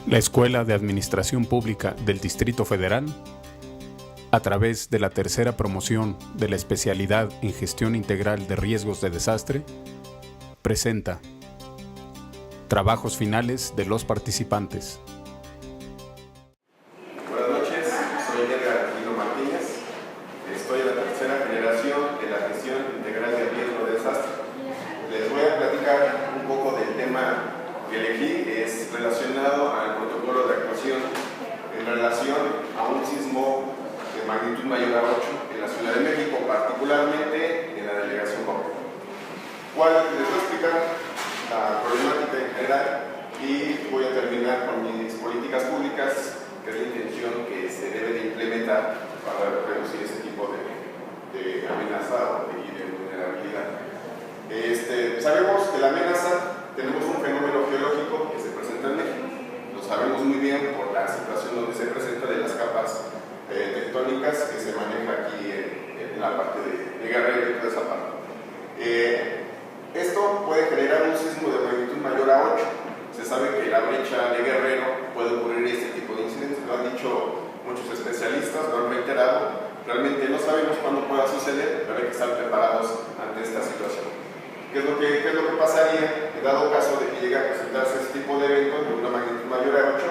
La Escuela de Administración Pública del Distrito Federal, a través de la tercera promoción de la especialidad en Gestión Integral de Riesgos de Desastre, presenta trabajos finales de los participantes. Buenas noches, soy Edgar Aquino Martínez, estoy en la tercera generación de la Gestión Integral de Riesgos de Desastre. Les voy a platicar un poco del tema que elegí, es relacionado al protocolo de actuación en relación a un sismo de magnitud mayor a 8 en la Ciudad de México, particularmente en la delegación Copa. Les voy a explicar la problemática en general y voy a terminar con mis políticas públicas, que es la intención que se debe de implementar para reducir ese tipo de amenaza y de vulnerabilidad. Sabemos que la amenaza, tenemos un fenómeno geológico que se presenta en México. Lo sabemos muy bien por la situación donde se presenta de las capas tectónicas que se maneja aquí en la parte de Guerrero y toda esa parte. Esto puede generar un sismo de magnitud mayor a 8. Se sabe que la brecha de Guerrero puede ocurrir este tipo de incidentes. Lo han dicho muchos especialistas, lo han reiterado. Realmente no sabemos cuándo pueda suceder, pero hay que estar preparados ante esta situación. ¿Qué es lo que pasaría en dado caso de que llegue a presentarse este tipo de eventos de una magnitud mayor a 8?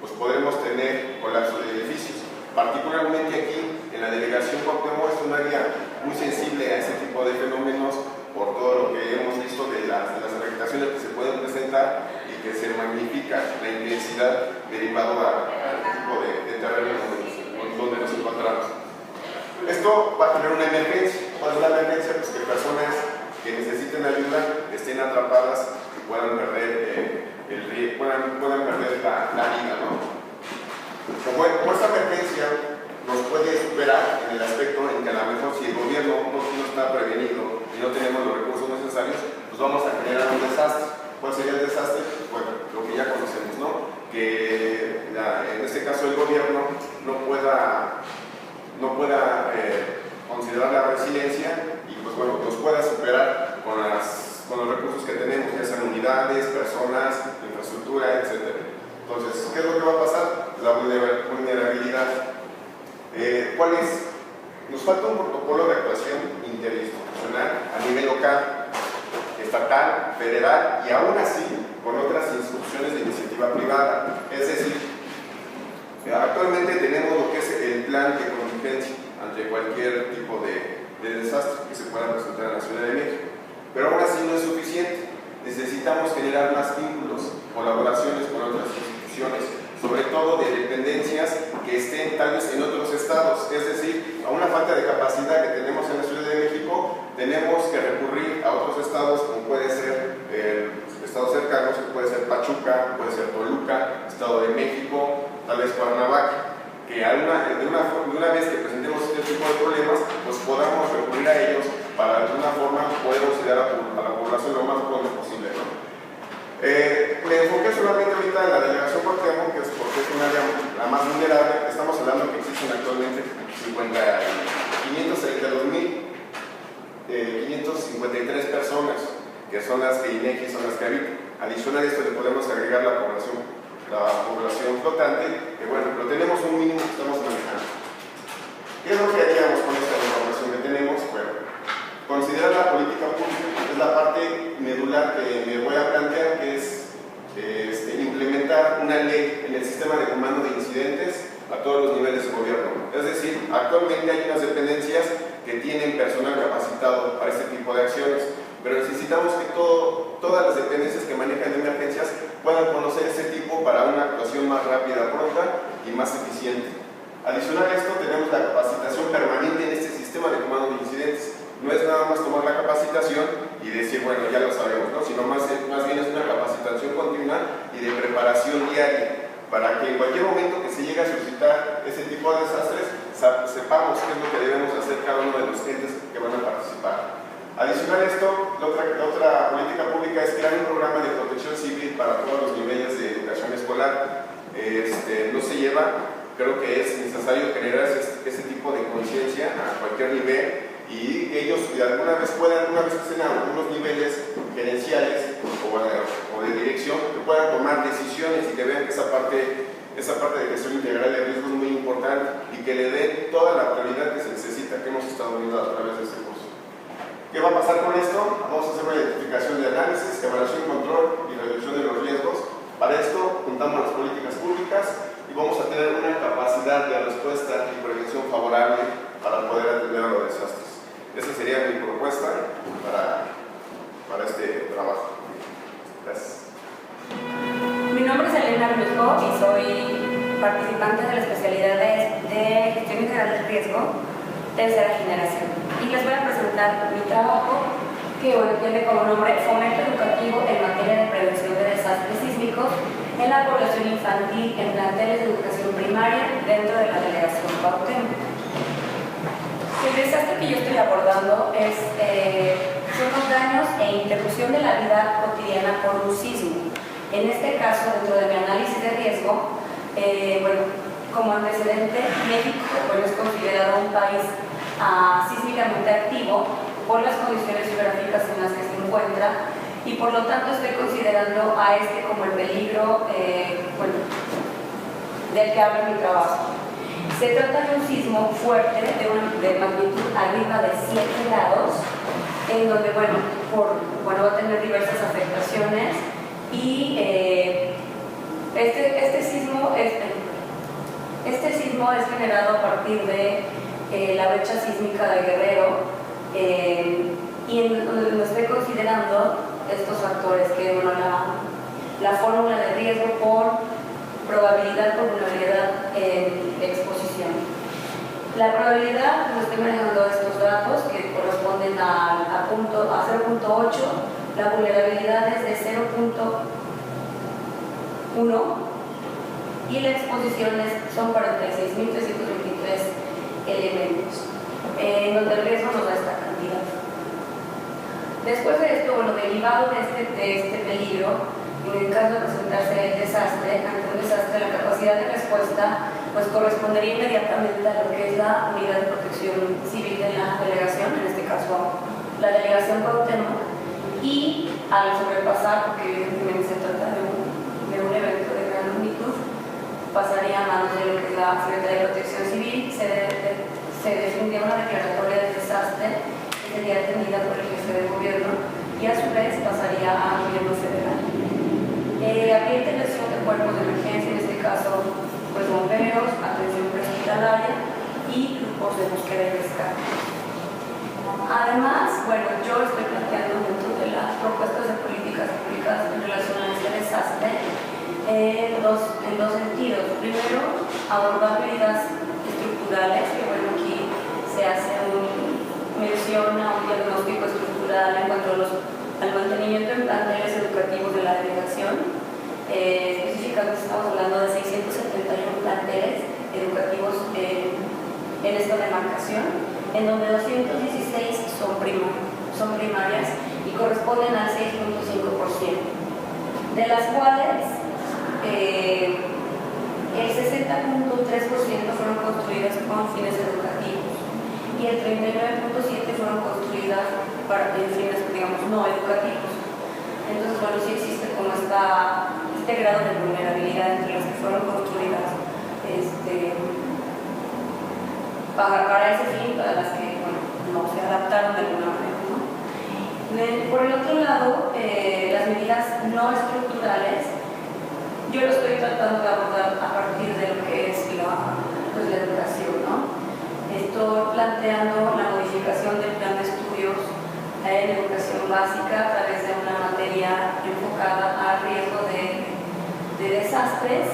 Pues podremos tener colapso de edificios. Particularmente aquí en la delegación Cuauhtémoc es un área muy sensible a ese tipo de fenómenos por todo lo que hemos visto de las afectaciones que se pueden presentar y que se magnifica la intensidad derivado al tipo de terreno donde nos encontramos. Esto va a tener una emergencia. ¿Cuál es la emergencia? Pues que personas que necesiten ayuda estén atrapadas y puedan perder puedan perder la vida, ¿no? Como esta emergencia nos puede superar en el aspecto en que a lo mejor si el gobierno no está prevenido y no tenemos los recursos necesarios, pues vamos a generar un desastre. ¿Cuál sería el desastre? Bueno, lo que ya conocemos, ¿no? Que en este caso el gobierno no pueda considerar la resiliencia y pues bueno, nos pueda superar con los recursos que tenemos, ya sean unidades, personas, infraestructura, etc. Entonces, ¿qué es lo que va a pasar? La vulnerabilidad. ¿Cuál es? Nos falta un protocolo de actuación interinstitucional a nivel local, estatal, federal y aún así con otras instrucciones de iniciativa privada. Es decir, actualmente tenemos lo que es el plan de contingencia ante cualquier tipo de desastre que se pueda presentar en la Ciudad de México. Pero aún así no es suficiente. Necesitamos generar más vínculos, colaboraciones con otras instituciones, sobre todo de dependencias que estén tal vez en otros estados. Es decir, a una falta de capacidad que tenemos en la Ciudad de México, tenemos que recurrir a otros estados, como puede ser estados cercanos, que puede ser Pachuca, puede ser Toluca, Estado de México, tal vez Cuernavaca, que de una vez que presentemos este tipo de problemas, pues podamos recurrir a ellos para de alguna forma poder auxiliar a la población lo más pronto posible, ¿no? Me enfoqué solamente ahorita en la delegación Cuauhtémoc, que es porque es un área la más vulnerable. Estamos hablando que existen actualmente 552.553 personas, que son las que INEGI son las que habitan. Adicional a esto le podemos agregar la población flotante, que bueno, pero tenemos un mínimo que estamos manejando. ¿Qué es lo que haríamos con esta información que tenemos? Bueno, considerar la política pública es la parte medular que me voy a plantear, que es implementar una ley en el sistema de comando de incidentes a todos los niveles de gobierno. Es decir, actualmente hay unas dependencias que tienen personal capacitado para este tipo de acciones, pero necesitamos que todas las dependencias que manejan emergencias puedan conocer ese tipo para una actuación más rápida, pronta y más eficiente. Adicional a esto, tenemos la capacitación permanente en este sistema de comando de incidentes. No es nada más tomar la capacitación y decir, bueno, ya lo sabemos, ¿no? Sino más bien es una capacitación continua y de preparación diaria, para que en cualquier momento que se llegue a suscitar ese tipo de desastres, sepamos qué es lo que debemos hacer cada uno de los entes que van a participar. Adicional a esto, la otra política pública es crear un programa de protección civil para todos los niveles de educación escolar. No se lleva, creo que es necesario generar ese tipo de conciencia a cualquier nivel y que ellos alguna vez puedan, una vez que estén a algunos niveles gerenciales o de dirección, que puedan tomar decisiones y que vean que esa parte de gestión integral de riesgo es muy importante y que le den toda la prioridad que se necesita, que hemos estado viendo a través de este curso. ¿Qué va a pasar con esto? Vamos a hacer una identificación de análisis, evaluación, control y reducción de los riesgos. Para esto juntamos las políticas públicas y vamos a tener una capacidad de respuesta y prevención favorable para poder atender a los desastres. Esa sería mi propuesta para este trabajo. Gracias. Mi nombre es Elena Armijo y soy participante de la especialidad de Gestión Integral del Riesgo, tercera generación. Y les voy a presentar mi trabajo, que tiene como nombre Fomento Educativo en materia de prevención de desastres sísmicos en la población infantil en planteles de educación primaria dentro de la delegación Cuauhtémoc. El desastre que yo estoy abordando son los daños e interrupción de la vida cotidiana por un sismo. En este caso, dentro de mi análisis de riesgo, como antecedente, México es considerado un país sísmicamente activo por las condiciones geográficas en las que se encuentra y por lo tanto estoy considerando a como el peligro del que habla mi trabajo. Se trata de un sismo fuerte de magnitud arriba de 7 grados, en donde va a tener diversas afectaciones y este sismo es generado a partir de la brecha sísmica de Guerrero, y donde estoy considerando estos factores, que la fórmula de riesgo por probabilidad por vulnerabilidad en exposición. La probabilidad, estoy manejando estos datos que corresponden a 0.8, la vulnerabilidad es de 0.1 y la exposición son 46.323 elementos, donde el riesgo nos da esta cantidad. Después de esto, derivado de este peligro, en el caso de presentarse el desastre, ante un desastre, la capacidad de respuesta correspondería inmediatamente a lo que es la unidad de protección civil de la delegación, en este caso la delegación Cuauhtémoc, y al sobrepasar, porque evidentemente se trata de un evento de gran magnitud, pasaría a manos de lo que es la Secretaría de Protección Civil, se definiría una declaratoria de desastre que sería atendida por el jefe de gobierno y a su vez pasaría al gobierno federal. Habría intervención de cuerpos de emergencia, en este caso bomberos, atención prehospitalaria y grupos de búsqueda y rescate. Además, yo estoy planteando dentro de las propuestas de políticas públicas en relación a este desastre en dos sentidos. Primero, abordar medidas estructurales, que aquí se hace mención a un diagnóstico estructural en cuanto al mantenimiento en planteles educativos de la delegación. Específicamente estamos hablando de 671 planteles educativos en esta demarcación, en donde 216 son primarias y corresponden al 6.5%, de las cuales el 60.3% fueron construidas con fines educativos y el 39.7% fueron construidas en fines, no educativos. Entonces, sí existe como este grado de vulnerabilidad entre las que fueron construidas para ese fin, para las que no se adaptaron de alguna manera, ¿no? Por el otro lado, las medidas no estructurales, yo lo estoy tratando de abordar a partir de lo que es la educación, ¿no? Estoy planteando la modificación del plan de estudios en educación básica a través de una materia enfocada al riesgo de desastres,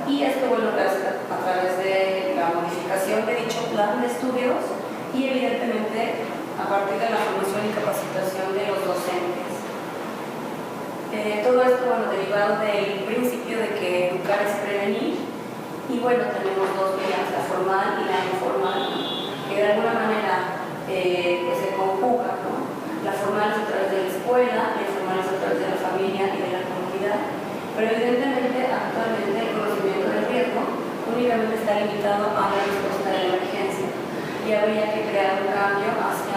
y esto a través de la modificación de dicho plan de estudios y evidentemente a partir de la formación y capacitación de los docentes. Todo esto derivado del principio de que educar es prevenir, y tenemos dos vías, la formal y la informal, que de alguna manera se conjugan, ¿no? La formal es a través de la escuela, la informal es a través de la familia y de la comunidad, pero evidentemente actualmente el conocimiento del riesgo únicamente está limitado a una respuesta de la emergencia y habría que crear un cambio hacia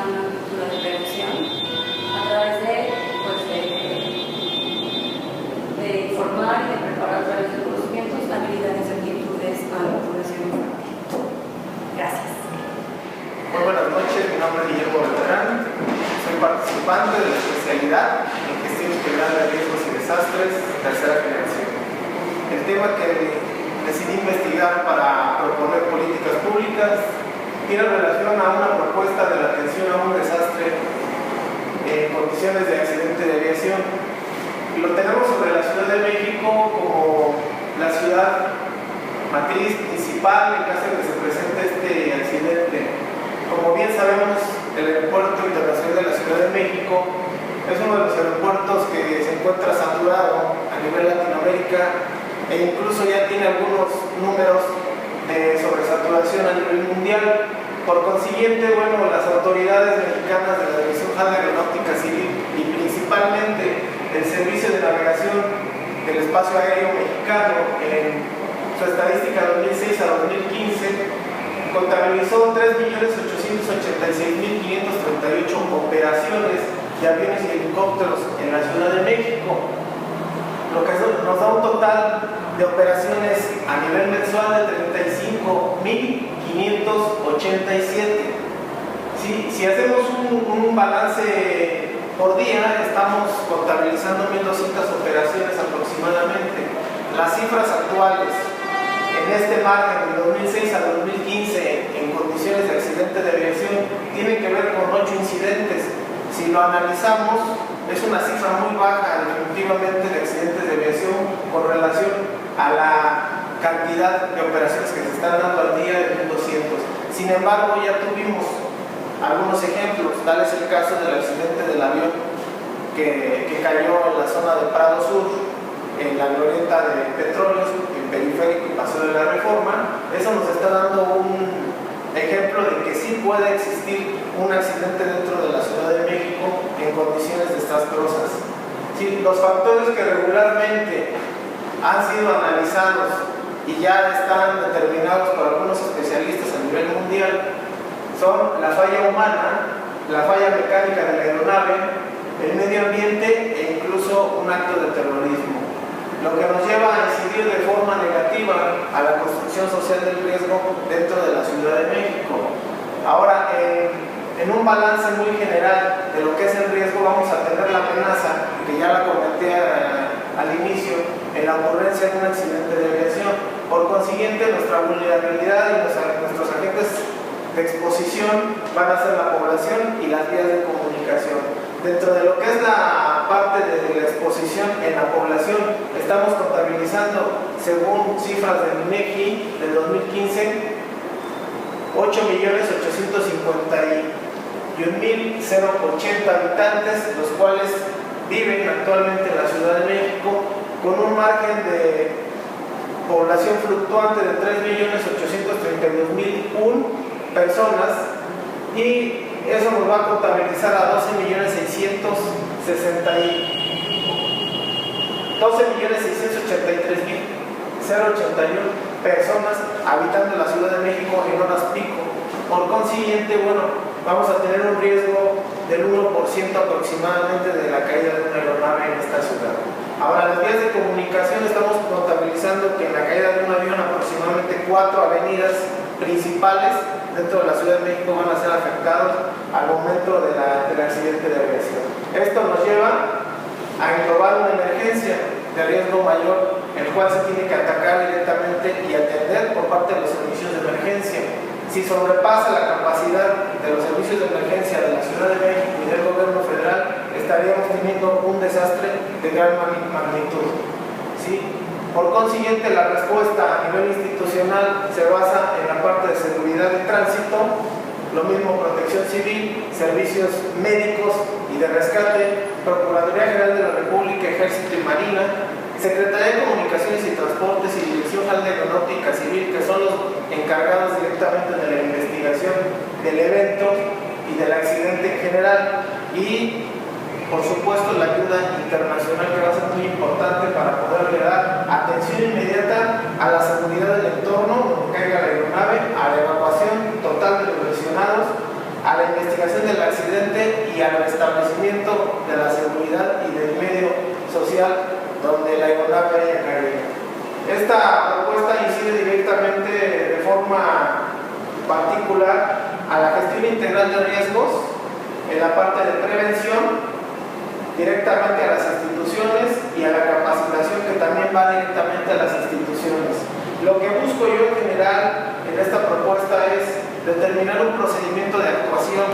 participante de la especialidad en gestión integral de riesgos y desastres, tercera generación. El tema que decidí investigar para proponer políticas públicas tiene relación a una propuesta de la atención a un desastre en condiciones de accidente de aviación. Lo tenemos sobre la Ciudad de México como la ciudad matriz principal en caso de que se presente este accidente. Como bien sabemos, el Aeropuerto Internacional de la Ciudad de México es uno de los aeropuertos que se encuentra saturado a nivel Latinoamérica e incluso ya tiene algunos números de sobresaturación a nivel mundial. Por consiguiente, bueno, las autoridades mexicanas de la División General de Aeronáutica Civil y principalmente el Servicio de Navegación del Espacio Aéreo Mexicano en su estadística 2006 a 2015 contabilizó 3.886.538 operaciones de aviones y helicópteros en la Ciudad de México, lo que nos da un total de operaciones a nivel mensual de 35.587. Si hacemos un balance por día, estamos contabilizando 1.200 operaciones aproximadamente. Las cifras actuales en este margen de 2006 a 2015 en condiciones de accidente de aviación tienen que ver con 8 incidentes. Si lo analizamos, es una cifra muy baja definitivamente de accidentes de aviación con relación a la cantidad de operaciones que se están dando al día de 1.200. Sin embargo, ya tuvimos algunos ejemplos. Tal es el caso del accidente del avión que cayó en la zona de Prado Sur, en la glorieta de Petróleos, en Periférico y Paseo de la Reforma. Eso nos está dando un ejemplo de que sí puede existir un accidente dentro de la Ciudad de México en condiciones desastrosas. Sí, los factores que regularmente han sido analizados y ya están determinados por algunos especialistas a nivel mundial son la falla humana, la falla mecánica de la aeronave, el medio ambiente e incluso un acto de terrorismo, lo que nos lleva a incidir de forma negativa a la construcción social del riesgo dentro de la Ciudad de México. Ahora, en un balance muy general de lo que es el riesgo, vamos a tener la amenaza, que ya la comenté al inicio, en la ocurrencia de un accidente de aviación. Por consiguiente, nuestra vulnerabilidad y nuestros agentes de exposición van a ser la población y las vías de comunicación. Dentro de lo que es la parte de la exposición en la población, estamos contabilizando, según cifras del INEGI de 2015, 8.851.080 habitantes, los cuales viven actualmente en la Ciudad de México, con un margen de población fluctuante de 3.832.000 personas, y eso nos va a contabilizar a 12.683.081 personas habitando la Ciudad de México en horas pico. Por consiguiente, bueno, vamos a tener un riesgo del 1% aproximadamente de la caída de una aeronave en esta ciudad. Ahora, las vías de comunicación, estamos contabilizando que en la caída de un avión aproximadamente 4 avenidas principales dentro de la Ciudad de México van a ser afectados al momento del accidente de aviación. Esto nos lleva a englobar una emergencia de riesgo mayor, el cual se tiene que atacar directamente y atender por parte de los servicios de emergencia. Si sobrepasa la capacidad de los servicios de emergencia de la Ciudad de México y del gobierno federal, estaríamos teniendo un desastre de gran magnitud. ¿Sí? Por consiguiente, la respuesta a nivel institucional se basa en la parte de seguridad de tránsito, lo mismo protección civil, servicios médicos y de rescate, Procuraduría General de la República, Ejército y Marina, Secretaría de Comunicaciones y Transportes y Dirección General de Aeronáutica Civil, que son los encargados directamente de la investigación del evento y del accidente en general, y por supuesto la ayuda internacional, que va a ser muy importante para poder dar atención inmediata a la seguridad del entorno donde caiga la aeronave, a la evacuación total de los lesionados, a la investigación del accidente y al restablecimiento de la seguridad y del medio social donde la aeronave haya caído. Esta propuesta incide directamente de forma particular a la gestión integral de riesgos, el la parte de prevención directamente a las instituciones y a la capacitación que también va directamente a las instituciones. Lo que busco yo en general en esta propuesta es determinar un procedimiento de actuación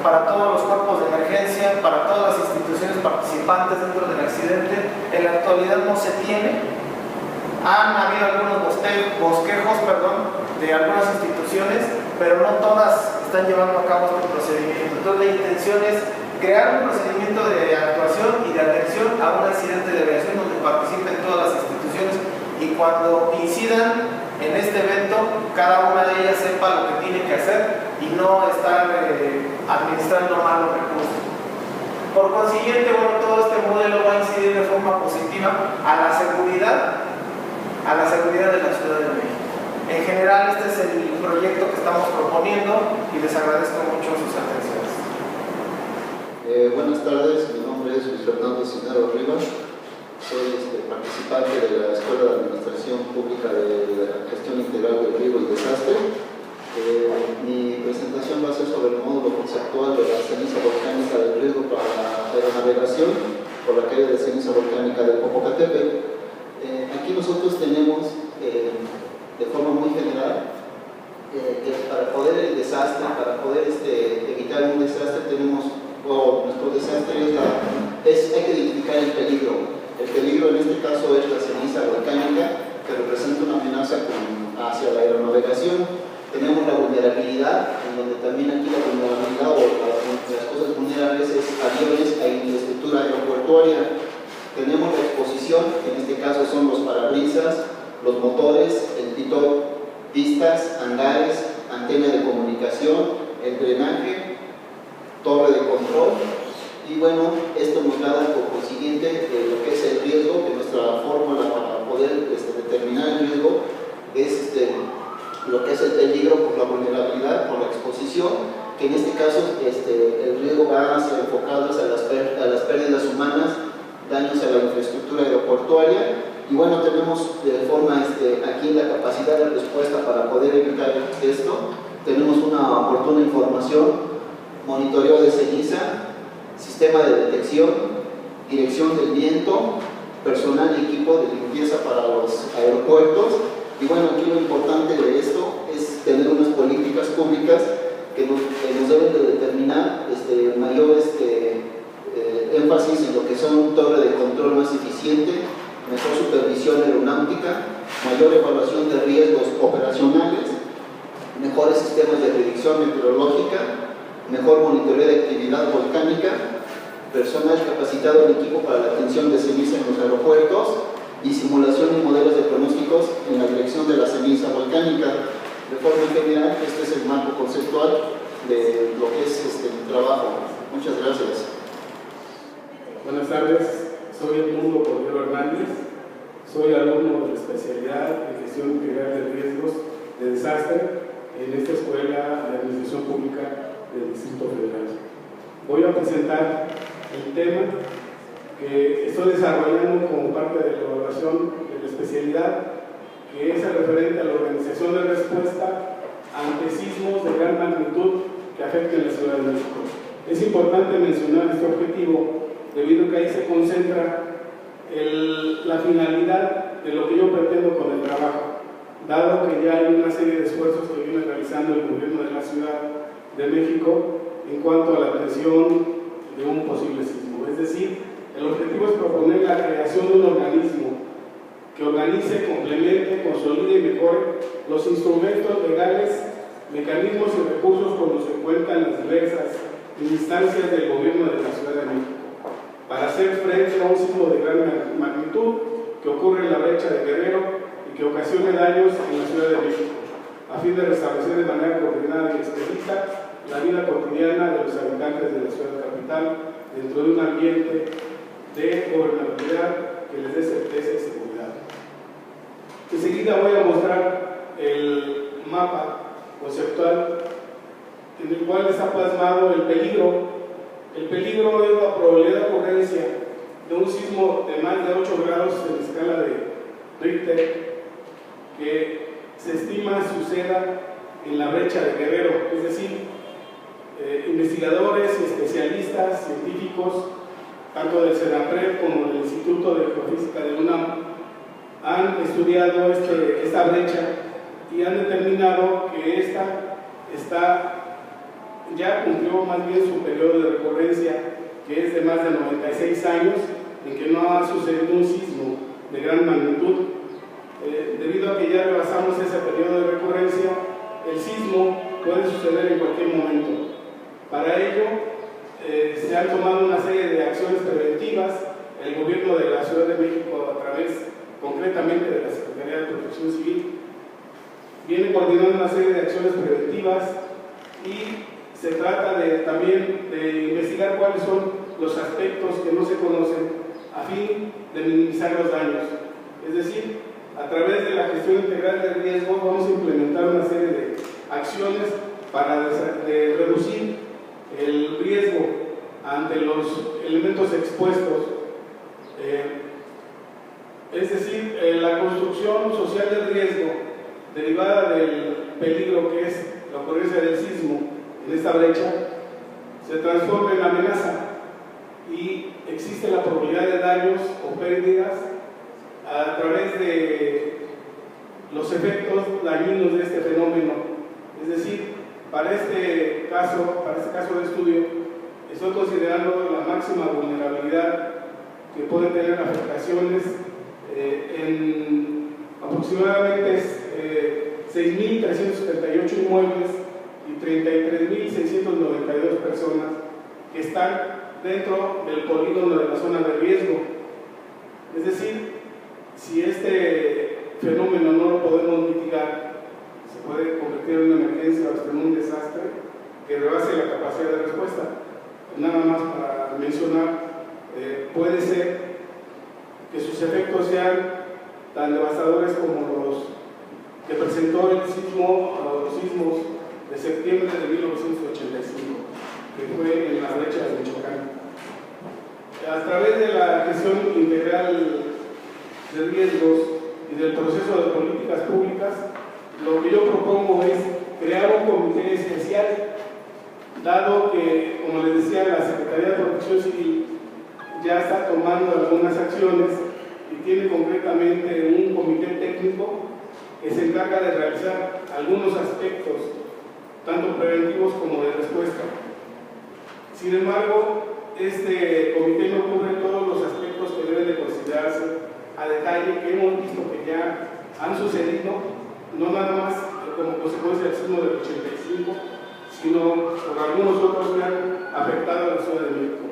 para todos los cuerpos de emergencia, para todas las instituciones participantes dentro del accidente. En la actualidad no se tiene. Han habido algunos bosquejos de algunas instituciones, pero no todas están llevando a cabo este procedimiento. Entonces la intención es crear un procedimiento de actuación y de atención a un accidente de aviación donde participen todas las instituciones y cuando incidan en este evento, cada una de ellas sepa lo que tiene que hacer y no estar administrando mal los recursos. Por consiguiente, bueno, todo este modelo va a incidir de forma positiva a la seguridad de la Ciudad de México. En general, este es el proyecto que estamos proponiendo y les agradezco mucho sus atenciones. Buenas tardes, mi nombre es Luis Fernando Cisneros Rivas, soy participante de la Escuela de Administración Pública de la Gestión Integral del Riesgo y Desastre. Mi presentación va a ser sobre el módulo conceptual de la ceniza volcánica del riesgo para la aeronavegación por la caída de ceniza volcánica del Popocatépetl. Aquí nosotros tenemos, de forma muy general, que para poder el desastre, para poder evitar un desastre, nuestro desastre hay que identificar el peligro. El peligro en este caso es la ceniza volcánica, que representa una amenaza hacia la aeronavegación. Tenemos la vulnerabilidad, en donde también aquí la vulnerabilidad o las cosas vulnerables es aviones e infraestructura aeroportuaria. Tenemos la exposición, que en este caso son los parabrisas, los motores, el pitot, pistas, hangares, antena de comunicación, el drenaje, torre de control. Y bueno, esto nos da por consiguiente lo que es el riesgo, que nuestra fórmula para poder determinar el riesgo es lo que es el peligro por la vulnerabilidad, por la exposición, que en este caso el riesgo va enfocado a las pérdidas humanas, daños a la infraestructura aeroportuaria. Y bueno, tenemos de forma aquí la capacidad de respuesta para poder evitar esto. Tenemos una oportuna información, monitoreo de ceniza, sistema de detección, dirección del viento, personal y equipo de limpieza para los aeropuertos. Y bueno, aquí lo importante de esto es tener unas políticas públicas que nos deben de determinar mayor énfasis en lo que son torre de control más eficiente, mejor supervisión aeronáutica, mayor evaluación de riesgos operacionales, mejores sistemas de predicción meteorológica, mejor monitoreo de actividad volcánica, personal capacitado en equipo para la atención de ceniza en los aeropuertos y simulación y modelos de pronósticos en la dirección de la ceniza volcánica. De forma general, este es el marco conceptual de lo que es el trabajo. Muchas gracias. Buenas tardes, soy Edmundo Cordero Hernández, soy alumno de la especialidad en Gestión Integral de Riesgos de Desastre en esta Escuela de Administración Pública del Distrito Federal. Voy a presentar el tema que estoy desarrollando como parte de la evaluación de la especialidad, que es el referente a la organización de respuesta ante sismos de gran magnitud que afecten la Ciudad de México. Es importante mencionar este objetivo debido a que ahí se concentra la finalidad de lo que yo pretendo con el trabajo, dado que ya hay una serie de esfuerzos que viene realizando el gobierno de la Ciudad de México en cuanto a la atención de un posible sismo. Es decir, el objetivo es proponer la creación de un organismo que organice, complemente, consolide y mejore los instrumentos legales, mecanismos y recursos con los que cuentan las diversas instancias del gobierno de la Ciudad de México para hacer frente a un sismo de gran magnitud que ocurre en la brecha de Guerrero y que ocasione daños en la Ciudad de México, a fin de restablecer de manera coordinada y expedita la vida cotidiana de los habitantes de la ciudad capital dentro de un ambiente de gobernabilidad que les dé certeza y seguridad. Enseguida voy a mostrar el mapa conceptual en el cual está plasmado el peligro. El peligro es la probabilidad de ocurrencia de un sismo de más de 8 grados en la escala de Richter que se estima suceda en la brecha de Guerrero, es decir, investigadores y especialistas científicos, tanto del CENAPRED como del Instituto de Geofísica de UNAM, han estudiado esta brecha y han determinado que esta ya cumplió más bien su periodo de recurrencia, que es de más de 96 años, en que no ha sucedido un sismo de gran magnitud. Debido a que ya rebasamos ese periodo de recurrencia, el sismo puede suceder en cualquier momento. Para ello, se han tomado una serie de acciones preventivas. El gobierno de la Ciudad de México, a través concretamente de la Secretaría de Protección Civil, viene coordinando una serie de acciones preventivas y se trata también de investigar cuáles son los aspectos que no se conocen a fin de minimizar los daños. Es decir, a través de la gestión integral de riesgo vamos a implementar una serie de acciones para reducir el riesgo ante los elementos expuestos. Es decir, la construcción social del riesgo derivada del peligro que es la ocurrencia del sismo en esta brecha se transforma en amenaza y existe la probabilidad de daños o pérdidas a través de los efectos dañinos de este fenómeno. Es decir, para este caso de estudio, estoy considerando la máxima vulnerabilidad que pueden tener afectaciones en aproximadamente 6.378 inmuebles y 33.692 personas que están dentro del polígono de la zona de riesgo. Es decir, si este fenómeno no lo podemos mitigar, se puede convertir en una emergencia o en un desastre que rebase la capacidad de respuesta. Nada más para mencionar, puede ser que sus efectos sean tan devastadores como los que presentó los sismos de septiembre de 1985, que fue en la brecha de Michoacán. A través de la gestión integral de riesgos y del proceso de políticas públicas, lo que yo propongo es crear un comité especial, dado que, como les decía, la Secretaría de Protección Civil ya está tomando algunas acciones y tiene concretamente un comité técnico que se encarga de realizar algunos aspectos, tanto preventivos como de respuesta. Sin embargo, este comité no cubre todos los aspectos que deben de considerarse a detalle, que hemos visto que ya han sucedido, no nada más como consecuencia del sismo del 85, sino por algunos otros que han afectado a la Ciudad de México.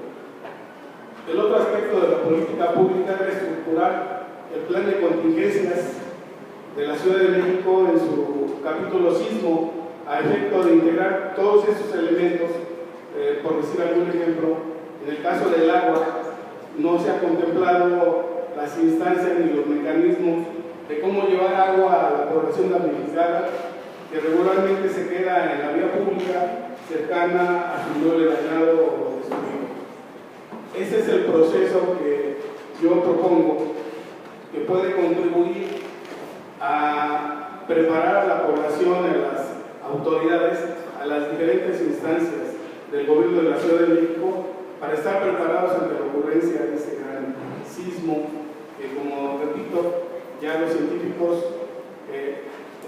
El otro aspecto de la política pública es estructurar el plan de contingencias de la Ciudad de México en su capítulo sismo, a efecto de integrar todos estos elementos. Por decir algún ejemplo, en el caso del agua, no se ha contemplado las instancias ni los mecanismos de cómo llevar agua a la población damnificada, que regularmente se queda en la vía pública cercana a su inmueble dañado o destruido. Ese es el proceso que yo propongo, que puede contribuir a preparar a la población, a las autoridades, a las diferentes instancias del gobierno de la Ciudad de México para estar preparados ante la ocurrencia de ese gran sismo que, como repito, ya los científicos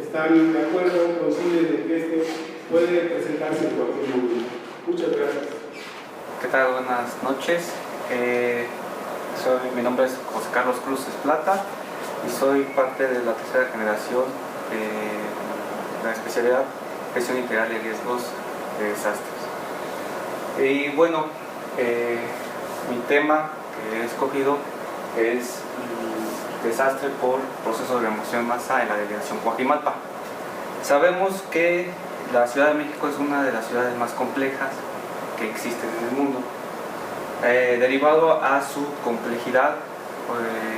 están de acuerdo, coinciden en que este puede presentarse en cualquier momento. Muchas gracias. ¿Qué tal? Buenas noches. Mi nombre es José Carlos Cruz Plata y soy parte de la tercera generación de la especialidad Gestión Integral de Riesgos de Desastres. Y bueno, mi tema que he escogido es el desastre por proceso de remoción en masa en la delegación Coajimalpa. Sabemos que la Ciudad de México es una de las ciudades más complejas que existen en el mundo, derivado a su complejidad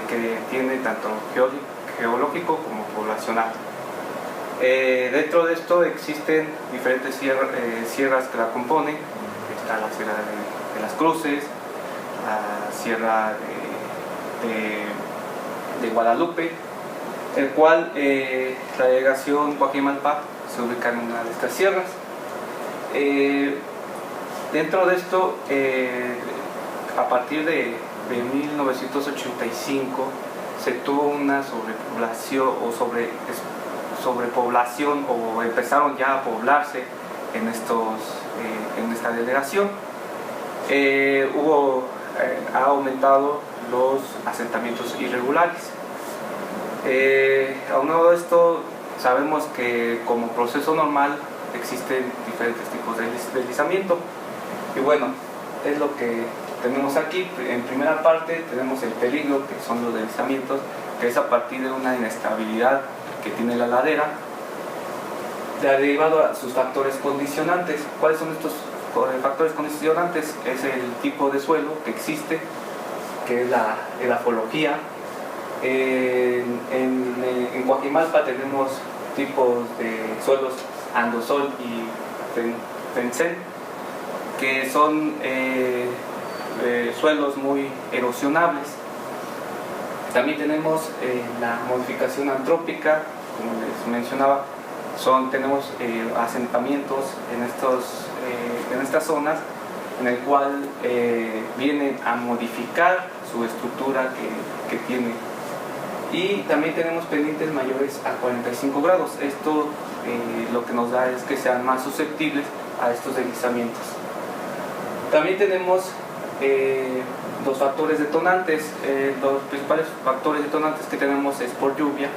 que tiene tanto geológico como poblacional. Dentro de esto existen diferentes sierras que la componen. Está la Sierra de las Cruces, la Sierra de Guadalupe, el cual la delegación Coajimalpa se ubica en una de estas sierras. Dentro de esto, a partir de 1985 se tuvo una sobrepoblación o empezaron ya a poblarse en esta delegación. Ha aumentado los asentamientos irregulares. Aunado a esto, sabemos que como proceso normal existen diferentes tipos de deslizamiento. Y bueno, es lo que tenemos aquí. En primera parte tenemos el peligro, que son los deslizamientos, que es a partir de una inestabilidad que tiene la ladera, derivado a sus factores condicionantes. ¿Cuáles son estos factores condicionantes? Es el tipo de suelo que existe, que es la edafología. En Coajimalpa tenemos tipos de suelos andosol y fencén, que son suelos muy erosionables. También tenemos la modificación antrópica, como les mencionaba, tenemos asentamientos en estas zonas, en el cual vienen a modificar su estructura que tiene. Y también tenemos pendientes mayores a 45 grados. Esto lo que nos da es que sean más susceptibles a estos deslizamientos. También tenemos los factores detonantes. Los principales factores detonantes que tenemos es por lluvia,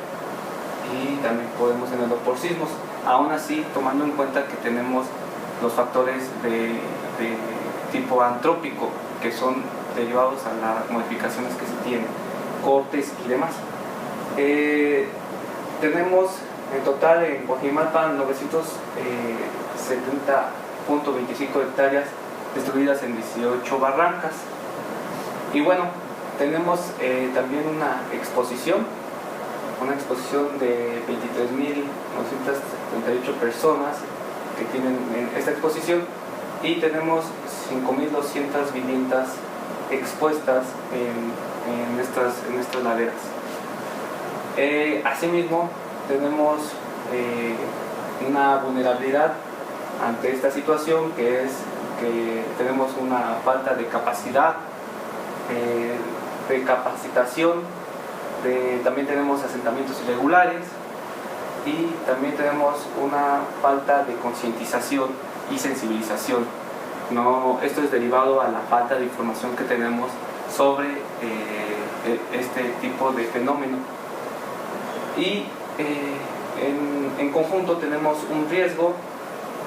y también podemos tenerlo por sismos. Aún así, tomando en cuenta que tenemos los factores de tipo antrópico, que son derivados a las modificaciones que se tienen, cortes y demás. Tenemos en total en Coajimalpa 970.25 hectáreas destruidas en 18 barrancas. Y bueno, tenemos también una exposición de 23.938 personas que tienen esta exposición, y tenemos 5.200 viviendas expuestas en estas laderas. Asimismo, tenemos una vulnerabilidad ante esta situación, que es que tenemos una falta de capacidad, de capacitación, también tenemos asentamientos irregulares, y también tenemos una falta de concientización y sensibilización. Esto es derivado a la falta de información que tenemos sobre este tipo de fenómeno. Y en conjunto tenemos un riesgo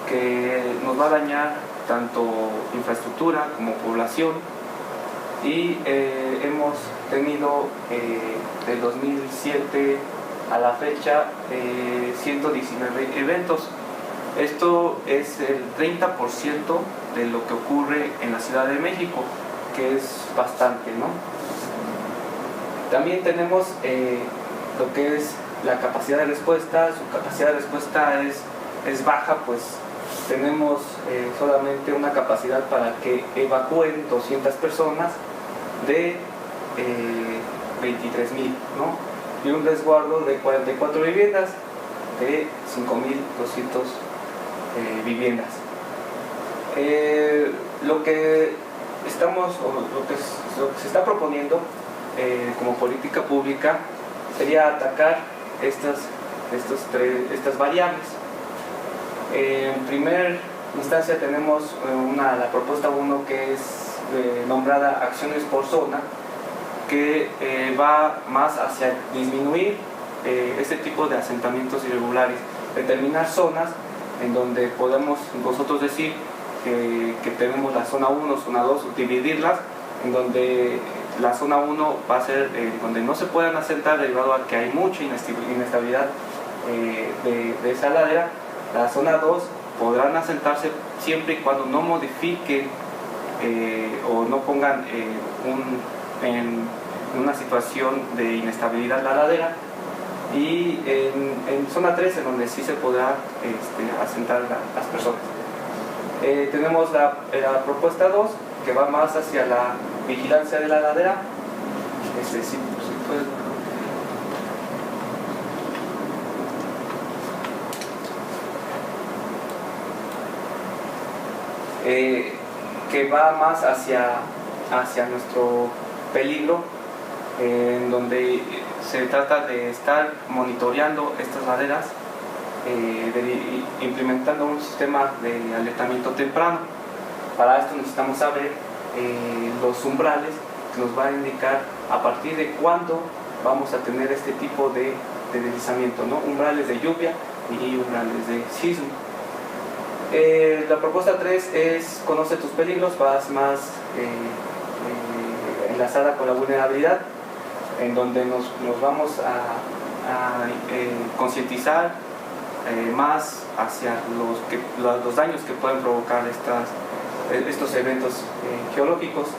que nos va a dañar tanto infraestructura como población, y hemos tenido del 2007 a la fecha 119 eventos. Esto es el 30% de lo que ocurre en la Ciudad de México, que es bastante, ¿no? También tenemos lo que es la capacidad de respuesta. Su capacidad de respuesta es baja, pues tenemos solamente una capacidad para que evacúen 200 personas de 23.000, ¿no? Y un resguardo de 44 viviendas de 5.200 viviendas. Lo que se está proponiendo como política pública sería atacar estas variables. En primera instancia tenemos la propuesta 1, que es nombrada acciones por zona, que va más hacia disminuir este tipo de asentamientos irregulares, determinar zonas en donde podemos nosotros decir que tenemos la zona 1, zona 2, dividirlas, en donde la zona 1 va a ser donde no se puedan asentar, derivado a que hay mucha inestabilidad de esa ladera. La zona 2 podrán asentarse siempre y cuando no modifiquen o no pongan en una situación de inestabilidad la ladera. Y en zona 3, en donde sí se podrá asentar las personas. Tenemos la propuesta 2, que va más hacia la vigilancia de la ladera. Sí, pues, que va más hacia nuestro peligro, en donde se trata de estar monitoreando estas laderas, implementando un sistema de alertamiento temprano. Para esto necesitamos saber los umbrales que nos van a indicar a partir de cuándo vamos a tener este tipo de deslizamiento, ¿no? Umbrales de lluvia y umbrales de sismo. La propuesta 3 es conoce tus peligros, vas más enlazada con la vulnerabilidad, en donde nos vamos a concientizar más hacia los daños que pueden provocar estos eventos geológicos.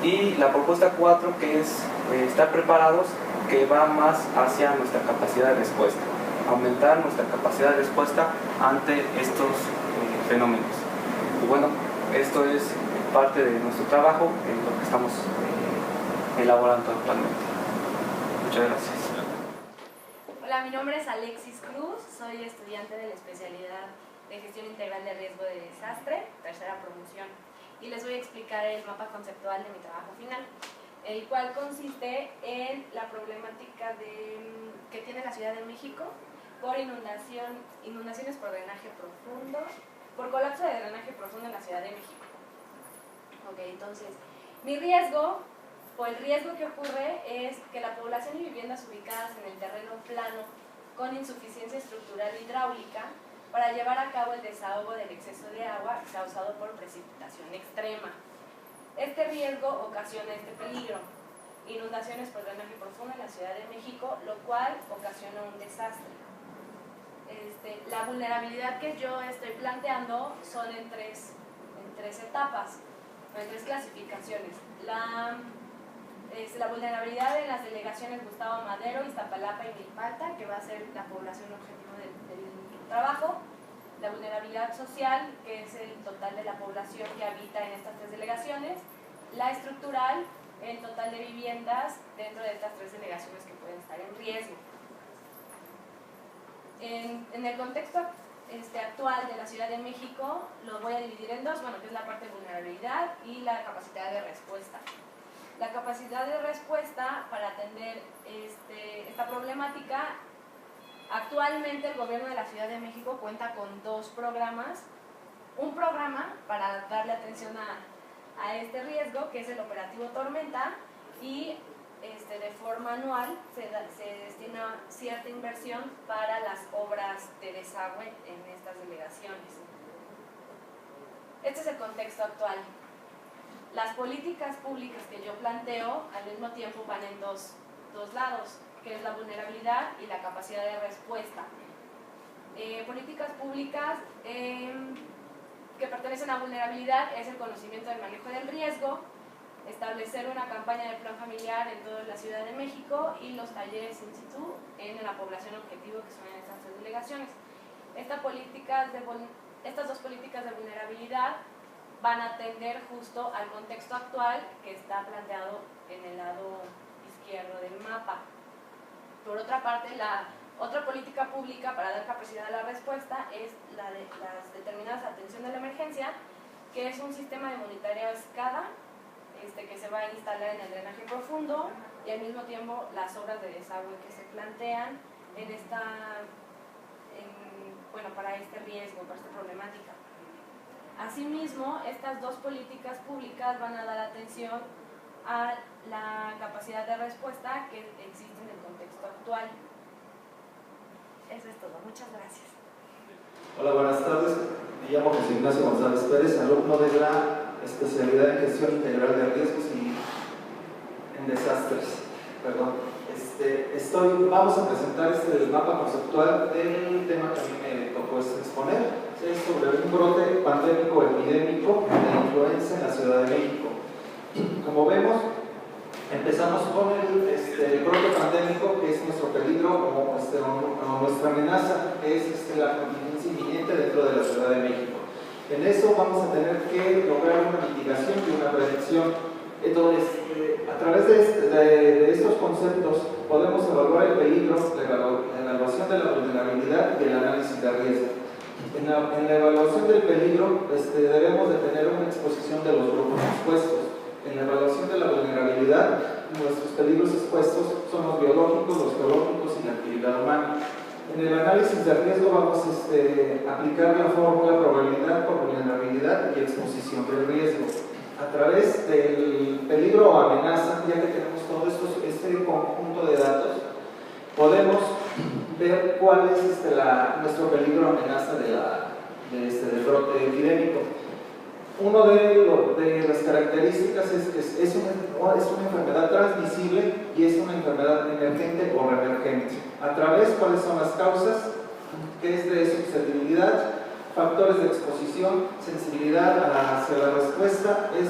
Y la propuesta 4, que es estar preparados, que va más hacia nuestra capacidad de respuesta, aumentar nuestra capacidad de respuesta ante estos fenómenos. Y bueno, esto es parte de nuestro trabajo, en lo que estamos elaborando actualmente. Muchas gracias. Hola, mi nombre es Alexis Cruz, soy estudiante de la especialidad de Gestión Integral de Riesgo de Desastre, tercera promoción, y les voy a explicar el mapa conceptual de mi trabajo final, el cual consiste en la problemática que tiene la Ciudad de México por inundaciones por drenaje profundo, por colapso de drenaje profundo en la Ciudad de México. Ok, entonces, mi riesgo, o el riesgo que ocurre, es que la población y viviendas ubicadas en el terreno plano con insuficiencia estructural hidráulica para llevar a cabo el desahogo del exceso de agua causado por precipitación extrema. Este riesgo ocasiona este peligro: inundaciones por drenaje profundo en la Ciudad de México, lo cual ocasiona un desastre. La vulnerabilidad que yo estoy planteando son en tres etapas, en tres clasificaciones. La vulnerabilidad en las delegaciones Gustavo Madero, Iztapalapa y Milpalta, que va a ser la población objetivo del trabajo. La vulnerabilidad social, que es el total de la población que habita en estas tres delegaciones. La estructural, el total de viviendas dentro de estas tres delegaciones que pueden estar en riesgo. En el contexto actual de la Ciudad de México, lo voy a dividir en dos, que es la parte de vulnerabilidad y la capacidad de respuesta. La capacidad de respuesta para atender esta problemática, actualmente el gobierno de la Ciudad de México cuenta con dos programas. Un programa para darle atención a este riesgo, que es el operativo Tormenta, y de forma anual se destina cierta inversión para las obras de desagüe en estas delegaciones. Este es el contexto actual. Las políticas públicas que yo planteo al mismo tiempo van en dos lados, que es la vulnerabilidad y la capacidad de respuesta. Políticas públicas que pertenecen a vulnerabilidad es el conocimiento del manejo del riesgo, establecer una campaña de plan familiar en toda la Ciudad de México y los talleres in situ en la población objetivo, que son en estas tres delegaciones. Estas dos políticas de vulnerabilidad van a atender justo al contexto actual que está planteado en el lado izquierdo del mapa. Por otra parte, la otra política pública para dar capacidad a la respuesta es la de las determinadas atención de la emergencia, que es un sistema de monitoreo SCADA que se va a instalar en el drenaje profundo, y al mismo tiempo las obras de desagüe que se plantean para este riesgo, para esta problemática. Asimismo, estas dos políticas públicas van a dar atención a la capacidad de respuesta que existe en el contexto actual. Eso es todo. Muchas gracias. Hola, buenas tardes. Me llamo José Ignacio González Pérez, alumno de la especialidad en Gestión Integral de Riesgos y en Desastres. Vamos a presentar el mapa conceptual del tema que a mí me tocó exponer. Es sobre un brote pandémico epidémico de influenza en la Ciudad de México. Como vemos, empezamos con el brote pandémico, que es nuestro peligro o nuestra amenaza, que es la contingencia inminente dentro de la Ciudad de México. En eso vamos a tener que lograr una mitigación y una prevención. Entonces, a través de estos conceptos podemos evaluar el peligro, la evaluación de la vulnerabilidad y el análisis de riesgo. En la evaluación del peligro debemos de tener una exposición de los grupos expuestos. En la evaluación de la vulnerabilidad, nuestros peligros expuestos son los biológicos, los geológicos y la actividad humana. En el análisis de riesgo vamos a aplicar la fórmula probabilidad por vulnerabilidad y exposición del riesgo. A través del peligro o amenaza, ya que tenemos todo este conjunto de datos, podemos ver cuál es nuestro peligro o amenaza del brote epidémico. Una de las características es que es una enfermedad transmisible y es una enfermedad emergente o reemergente. A través, ¿cuáles son las causas? ¿Qué es de susceptibilidad? Factores de exposición, sensibilidad hacia la respuesta, ¿es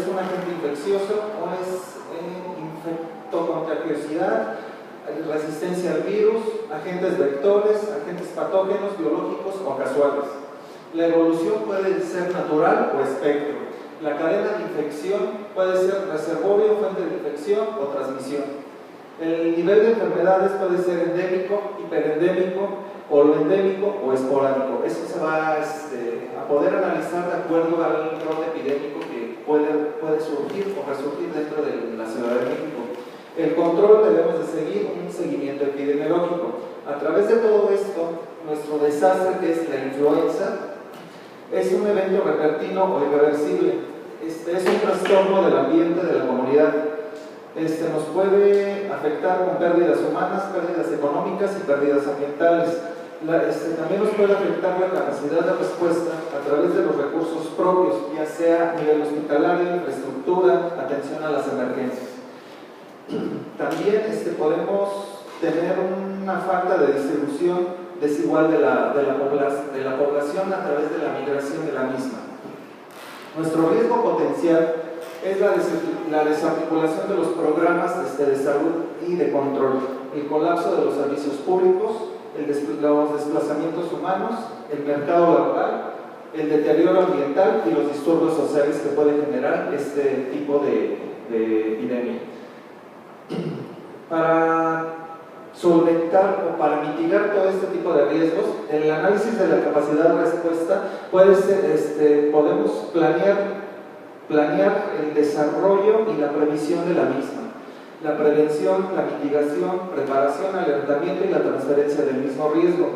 un agente infeccioso o es infectocontagiosidad? Resistencia al virus, agentes vectores, agentes patógenos, biológicos o casuales. La evolución puede ser natural o espectro. La cadena de infección puede ser reservorio, fuente de infección o transmisión. El nivel de enfermedades puede ser endémico, hiperendémico, holoendémico o esporádico. Eso se va a poder analizar de acuerdo al brote epidémico que puede surgir o resurgir dentro de la Ciudad de México. El control debemos de seguir un seguimiento epidemiológico. A través de todo esto, nuestro desastre, que es la influenza, es un evento repentino o irreversible. Es un trastorno del ambiente de la comunidad. Nos puede afectar con pérdidas humanas, pérdidas económicas y pérdidas ambientales. También nos puede afectar la capacidad de respuesta a través de los recursos propios, ya sea a nivel hospitalario, infraestructura, atención a las emergencias. También podemos tener una falta de distribución desigual de la población a través de la migración de la misma. Nuestro riesgo potencial es la desarticulación de los programas de salud y de control, el colapso de los servicios públicos, los desplazamientos humanos, el mercado laboral, el deterioro ambiental y los disturbios sociales que puede generar este tipo de epidemia. Para solventar o para mitigar todo este tipo de riesgos, el análisis de la capacidad de respuesta puede ser, podemos planear el desarrollo y la previsión de la misma, la prevención, la mitigación, preparación, alertamiento y la transferencia del mismo riesgo.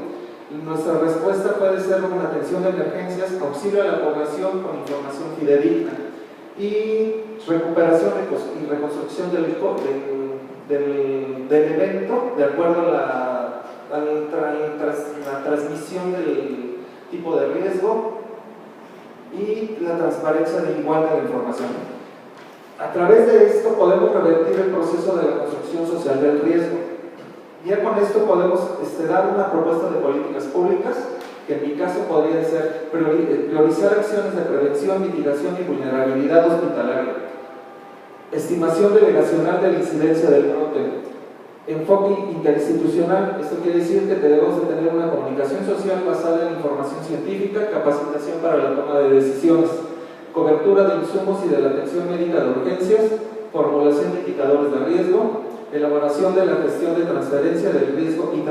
Nuestra respuesta puede ser una atención de emergencias, auxilio a la población con información fidedigna y recuperación y reconstrucción del evento de acuerdo a la transmisión del tipo de riesgo y la transparencia igual de la información. A través de esto podemos revertir el proceso de la construcción social del riesgo. Ya con esto podemos dar una propuesta de políticas públicas que en mi caso podría ser priorizar acciones de prevención, mitigación y vulnerabilidad hospitalaria, estimación delegacional de la incidencia del brote, enfoque interinstitucional. Esto quiere decir que debemos de tener una comunicación social basada en información científica, capacitación para la toma de decisiones, cobertura de insumos y de la atención médica de urgencias, formulación de indicadores de riesgo, elaboración de la gestión de transferencia del riesgo y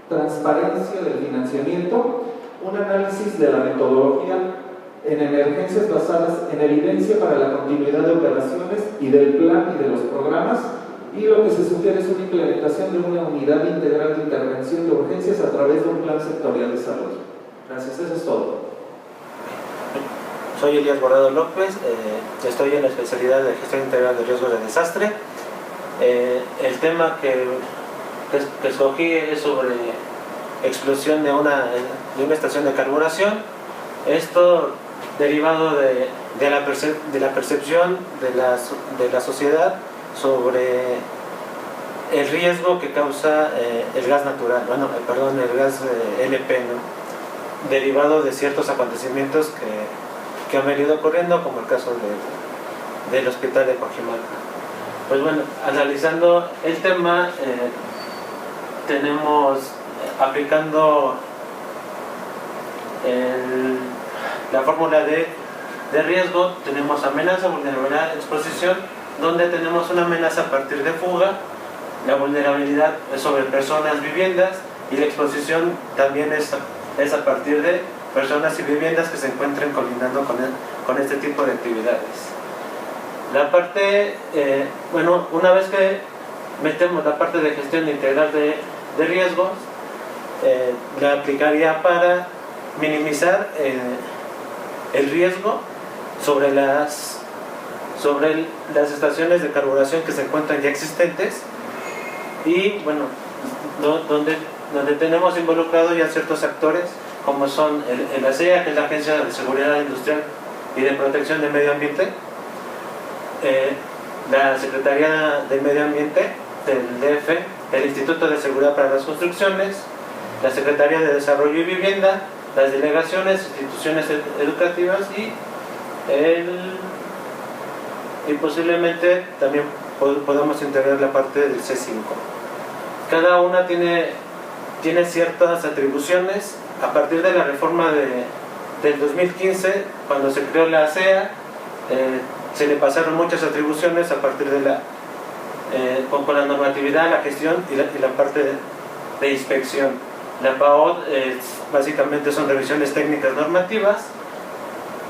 transparencia del financiamiento, un análisis de la metodología en emergencias basadas en evidencia para la continuidad de operaciones y del plan y de los programas, y lo que se sugiere es una implementación de una unidad integral de intervención de urgencias a través de un plan sectorial de salud. Gracias, eso es todo. Soy Elías Guardado López, estoy en la especialidad de gestión integral de riesgos de desastre. El tema que escogí es sobre explosión de una estación de carburación. Esto derivado de la percepción de la sociedad sobre el riesgo que causa el gas natural, el gas LP, ¿no? Derivado de ciertos acontecimientos que han venido ocurriendo, como el caso del hospital de Coajimalpa. Pues bueno, analizando el tema, tenemos aplicando la fórmula de riesgo, tenemos amenaza, vulnerabilidad, exposición, donde tenemos una amenaza a partir de fuga, la vulnerabilidad es sobre personas, viviendas, y la exposición también es es a partir de personas y viviendas que se encuentren colindando con este tipo de actividades. La parte, bueno, una vez que metemos la parte de gestión integral de riesgos, la aplicaría para minimizar el riesgo sobre las estaciones de carburación que se encuentran ya existentes y, bueno, donde tenemos involucrados ya ciertos actores como son el ASEA, que es la Agencia de Seguridad Industrial y de Protección del Medio Ambiente, la Secretaría del Medio Ambiente del DF, el Instituto de Seguridad para las Construcciones, la Secretaría de Desarrollo y Vivienda, las delegaciones, instituciones educativas y posiblemente también podamos integrar la parte del C5. Cada una tiene ciertas atribuciones. A partir de la reforma del 2015, cuando se creó la ASEA, se le pasaron muchas atribuciones a partir de con la normatividad, la gestión y la parte de inspección. La PAOD básicamente son revisiones técnicas normativas.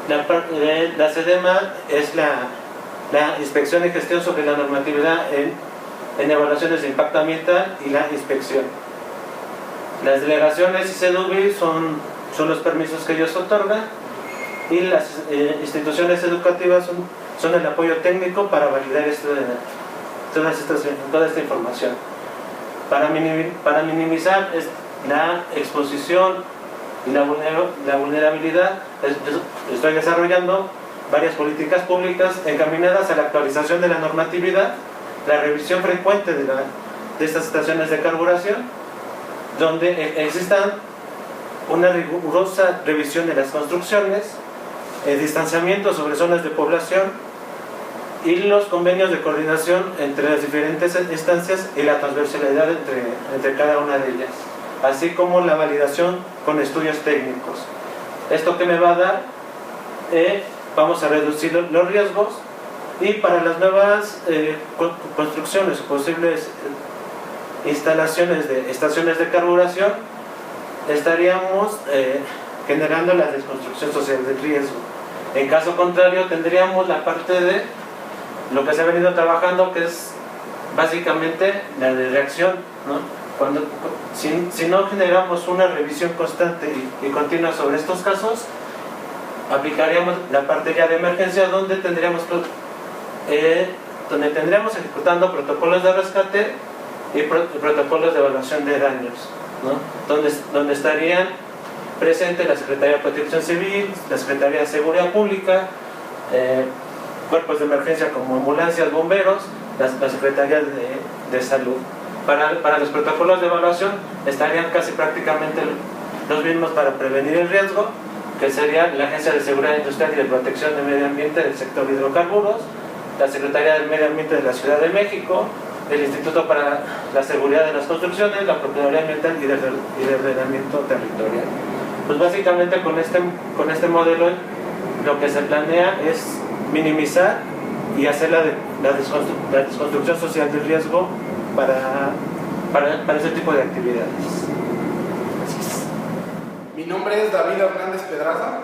La SEDEMA es la inspección y gestión sobre la normatividad en evaluaciones de impacto ambiental y la inspección. Las delegaciones y CEDUBI son los permisos que ellos otorgan y las instituciones educativas son el apoyo técnico para validar toda esta información. Para minimizar la exposición y la vulnerabilidad, estoy desarrollando varias políticas públicas encaminadas a la actualización de la normatividad, la revisión frecuente de estas estaciones de carburación, donde existan una rigurosa revisión de las construcciones, el distanciamiento sobre zonas de población y los convenios de coordinación entre las diferentes instancias y la transversalidad entre cada una de ellas, así como la validación con estudios técnicos. ¿Esto que me va a dar? Vamos a reducir los riesgos y para las nuevas construcciones o posibles instalaciones de estaciones de carburación estaríamos generando la desconstrucción social del riesgo. En caso contrario tendríamos la parte de lo que se ha venido trabajando, que es básicamente la de reacción, ¿no? Si no generamos una revisión constante y continua sobre estos casos, aplicaríamos la parte ya de emergencia, donde tendríamos ejecutando protocolos de rescate y protocolos de evaluación de daños, ¿no? donde estarían presentes la Secretaría de Protección Civil, la Secretaría de Seguridad Pública, cuerpos de emergencia como ambulancias, bomberos, la Secretaría de Salud. Para los protocolos de evaluación estarían casi prácticamente los mismos para prevenir el riesgo, que sería la Agencia de Seguridad Industrial y de Protección del Medio Ambiente del sector de hidrocarburos, la Secretaría del Medio Ambiente de la Ciudad de México, el Instituto para la Seguridad de las Construcciones, la Procuraduría Ambiental y de Ordenamiento Territorial. Pues básicamente con este modelo lo que se planea es minimizar y hacer la desconstrucción social del riesgo para ese tipo de actividades. Mi nombre es David Hernández Pedraza,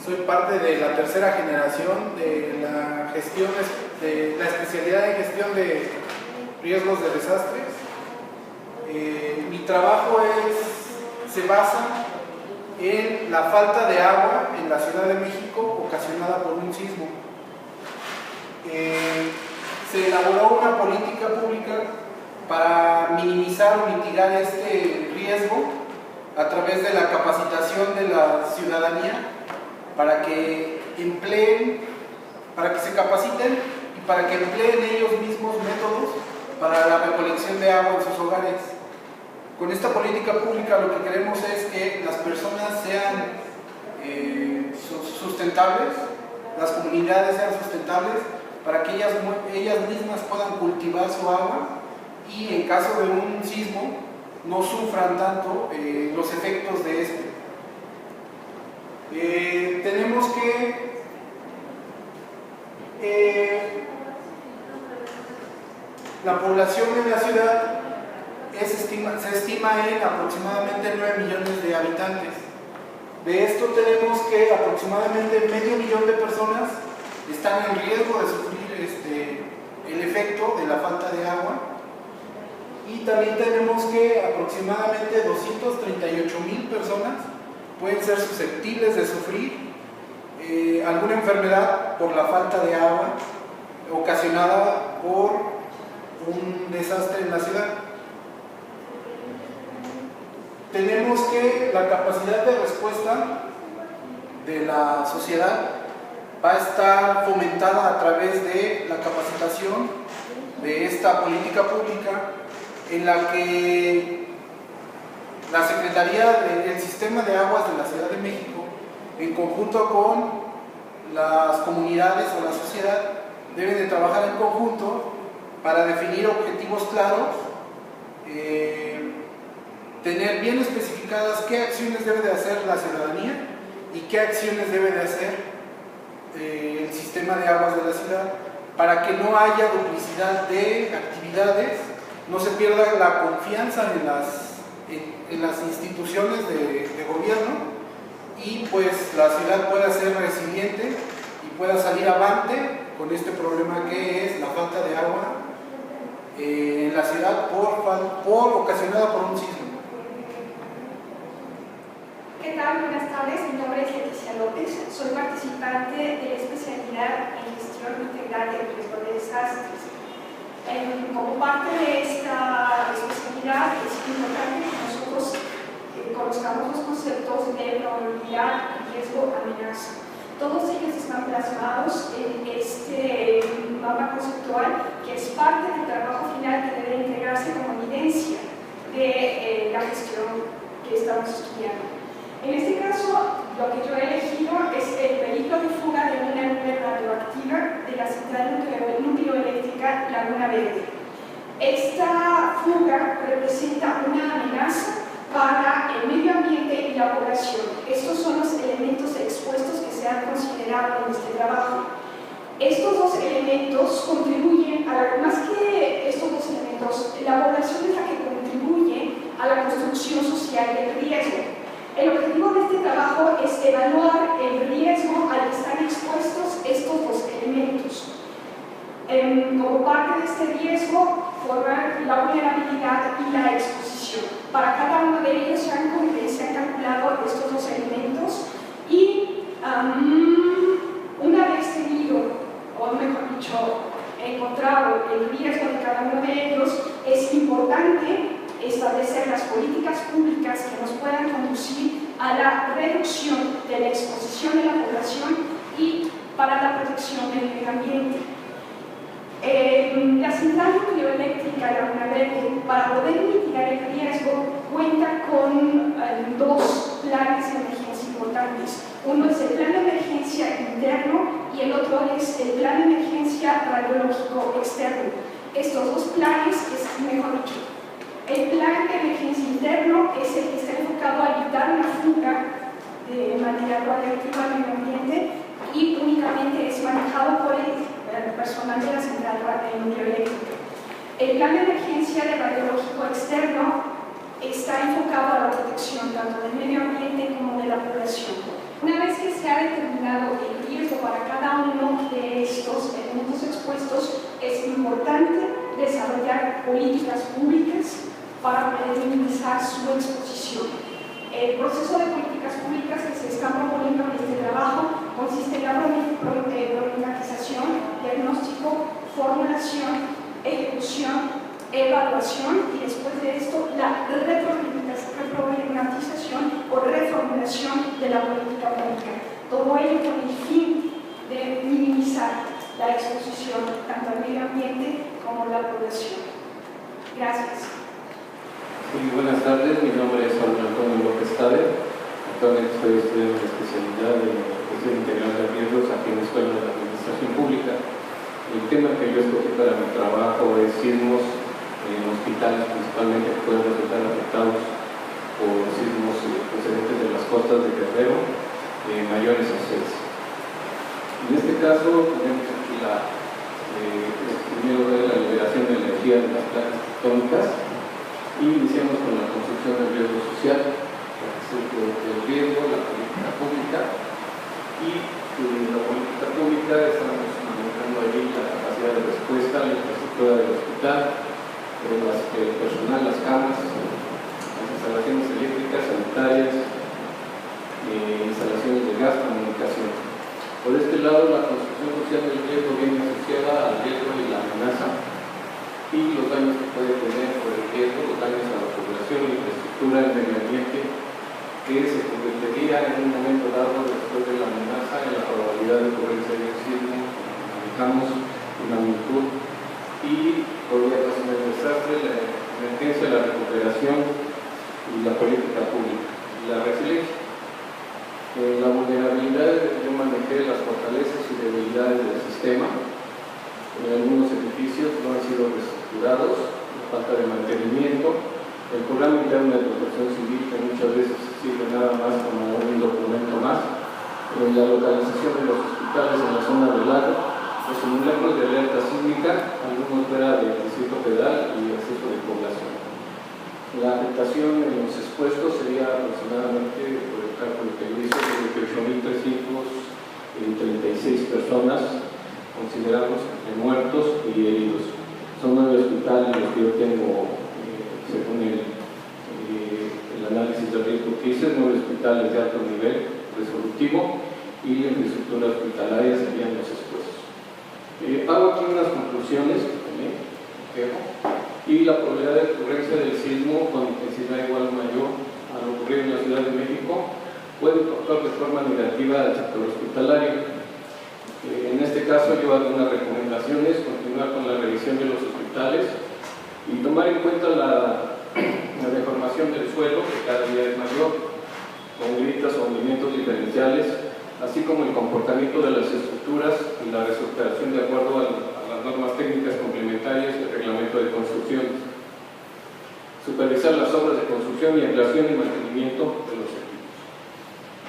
soy parte de la tercera generación de la especialidad de gestión de riesgos de desastres. Mi trabajo se basa en la falta de agua en la Ciudad de México ocasionada por un sismo. Se elaboró una política pública para minimizar o mitigar este riesgo a través de la capacitación de la ciudadanía para que se capaciten y para que empleen ellos mismos métodos para la recolección de agua en sus hogares. Con esta política pública lo que queremos es que las personas sean sustentables, las comunidades sean sustentables, para que ellas mismas puedan cultivar su agua y en caso de un sismo no sufran tanto los efectos de este. Tenemos que la población de la ciudad se estima en aproximadamente 9 millones de habitantes. De esto tenemos que aproximadamente medio millón de personas están en riesgo de sufrir el efecto de la falta de agua, y también tenemos que aproximadamente 238,000 personas pueden ser susceptibles de sufrir alguna enfermedad por la falta de agua ocasionada por un desastre en la ciudad. Tenemos que la capacidad de respuesta de la sociedad va a estar fomentada a través de la capacitación de esta política pública, en la que la Secretaría del Sistema de Aguas de la Ciudad de México, en conjunto con las comunidades o la sociedad, deben de trabajar en conjunto para definir objetivos claros, tener bien especificadas qué acciones debe de hacer la ciudadanía y qué acciones debe de hacer el sistema de aguas de la ciudad, para que no haya duplicidad de actividades, no se pierda la confianza en las instituciones de gobierno, y pues la ciudad pueda ser resiliente y pueda salir avante con este problema que es la falta de agua en la ciudad ocasionada por un sismo. ¿Qué tal? Buenas tardes, mi nombre es Leticia López, soy participante de la especialidad en gestión integral de riesgo de desastres. Como parte de esta especialidad es importante que nosotros conozcamos los conceptos de probabilidad, riesgo, amenaza. Todos ellos están plasmados en este mapa conceptual, que es parte del trabajo final que debe integrarse como evidencia de la gestión que estamos estudiando. En este caso, lo que yo he elegido es el peligro de fuga de una nube radioactiva de la central nucleoeléctrica Laguna Verde. Esta fuga representa una amenaza para el medio ambiente y la población. Estos son los elementos expuestos que se han considerado en este trabajo. Estos dos elementos contribuyen más que estos dos elementos, la población es la que contribuye a la construcción social del riesgo. El objetivo de este trabajo es evaluar el riesgo al que están expuestos estos dos elementos. Como parte de este riesgo, forman la vulnerabilidad y la exposición. Para cada uno de ellos se han calculado estos dos elementos, y una vez tenido, o mejor dicho, encontrado el riesgo de cada uno de ellos, es importante establecer las políticas públicas que nos puedan conducir a la reducción de la exposición de la población y para la protección del medio ambiente. La central nucleoeléctrica Laguna Verde, para poder mitigar el riesgo, cuenta con dos planes de emergencia importantes. Uno es el plan de emergencia interno y el otro es el plan de emergencia radiológico externo. Estos dos planes, el plan de emergencia interno es el que está enfocado a evitar una fuga de material radioactivo al medio ambiente, y únicamente es manejado por el personal de la central nucleoeléctrica. El plan de emergencia de radiológico externo está enfocado a la protección tanto del medio ambiente como de la población. Una vez que se ha determinado el riesgo para cada uno de estos elementos expuestos, es importante desarrollar políticas públicas para minimizar su exposición. El proceso de políticas públicas que se está proponiendo en este trabajo consiste en la problematización, diagnóstico, formulación, ejecución, evaluación y después de esto la reproblematización o reformulación de la política pública. Todo ello con el fin de minimizar la exposición tanto al medio ambiente como a la población. Gracias. Muy buenas tardes, mi nombre es Juan Antonio López Tabe. Actualmente estoy estudiando la especialidad de gestión integral de riesgos aquí en la Escuela de Administración Pública. El tema que yo escogí para mi trabajo es sismos en hospitales, principalmente, que pueden resultar afectados por sismos procedentes de las costas de Guerrero, mayores a 6. En este caso tenemos aquí primero la liberación de energía de las placas tectónicas. y iniciamos con la construcción del riesgo social, el riesgo, la política pública, y la política pública estamos manejando allí la capacidad de respuesta, la infraestructura del hospital, el personal, las camas, las instalaciones eléctricas, sanitarias, instalaciones de gas, comunicación. Por este lado, la construcción social del riesgo viene asociada al riesgo y la amenaza y los daños que puede tener por el riesgo, los daños a la población, la infraestructura, el medio ambiente, que se convertiría en un momento dado después de la amenaza en la probabilidad de ocurrencia de un sismo, manejamos en magnitud, y gobiernos en el desastre, la emergencia, la recuperación y la política pública, y la resiliencia. La vulnerabilidad, yo manejé las fortalezas y debilidades del sistema. Algunos edificios no han sido reestructurados, la falta de mantenimiento, el programa interno de protección civil, que muchas veces sirve nada más como un documento más, la localización de los hospitales en la zona del lago, los simulacros de alerta sísmica, algunos fuera del distrito federal y exceso de población. La afectación en los expuestos sería aproximadamente, por el cálculo que yo hice, de 8.336 personas, consideramos entre muertos y heridos. Son 9 hospitales los que yo tengo, según el análisis de riesgo que hice, 9 hospitales de alto nivel resolutivo y la infraestructura hospitalaria serían los expuestos. Hago aquí unas conclusiones y la probabilidad de ocurrencia del sismo con intensidad igual o mayor a lo ocurrido en la Ciudad de México puede impactar de forma negativa al sector hospitalario. En este caso yo hago unas recomendaciones, continuar con la revisión de los hospitales y tomar en cuenta la deformación del suelo, que cada día es mayor, con grietas o movimientos diferenciales, así como el comportamiento de las estructuras y la reestructuración de acuerdo a las normas técnicas complementarias del reglamento de construcción. Supervisar las obras de construcción y ampliación y mantenimiento de los equipos.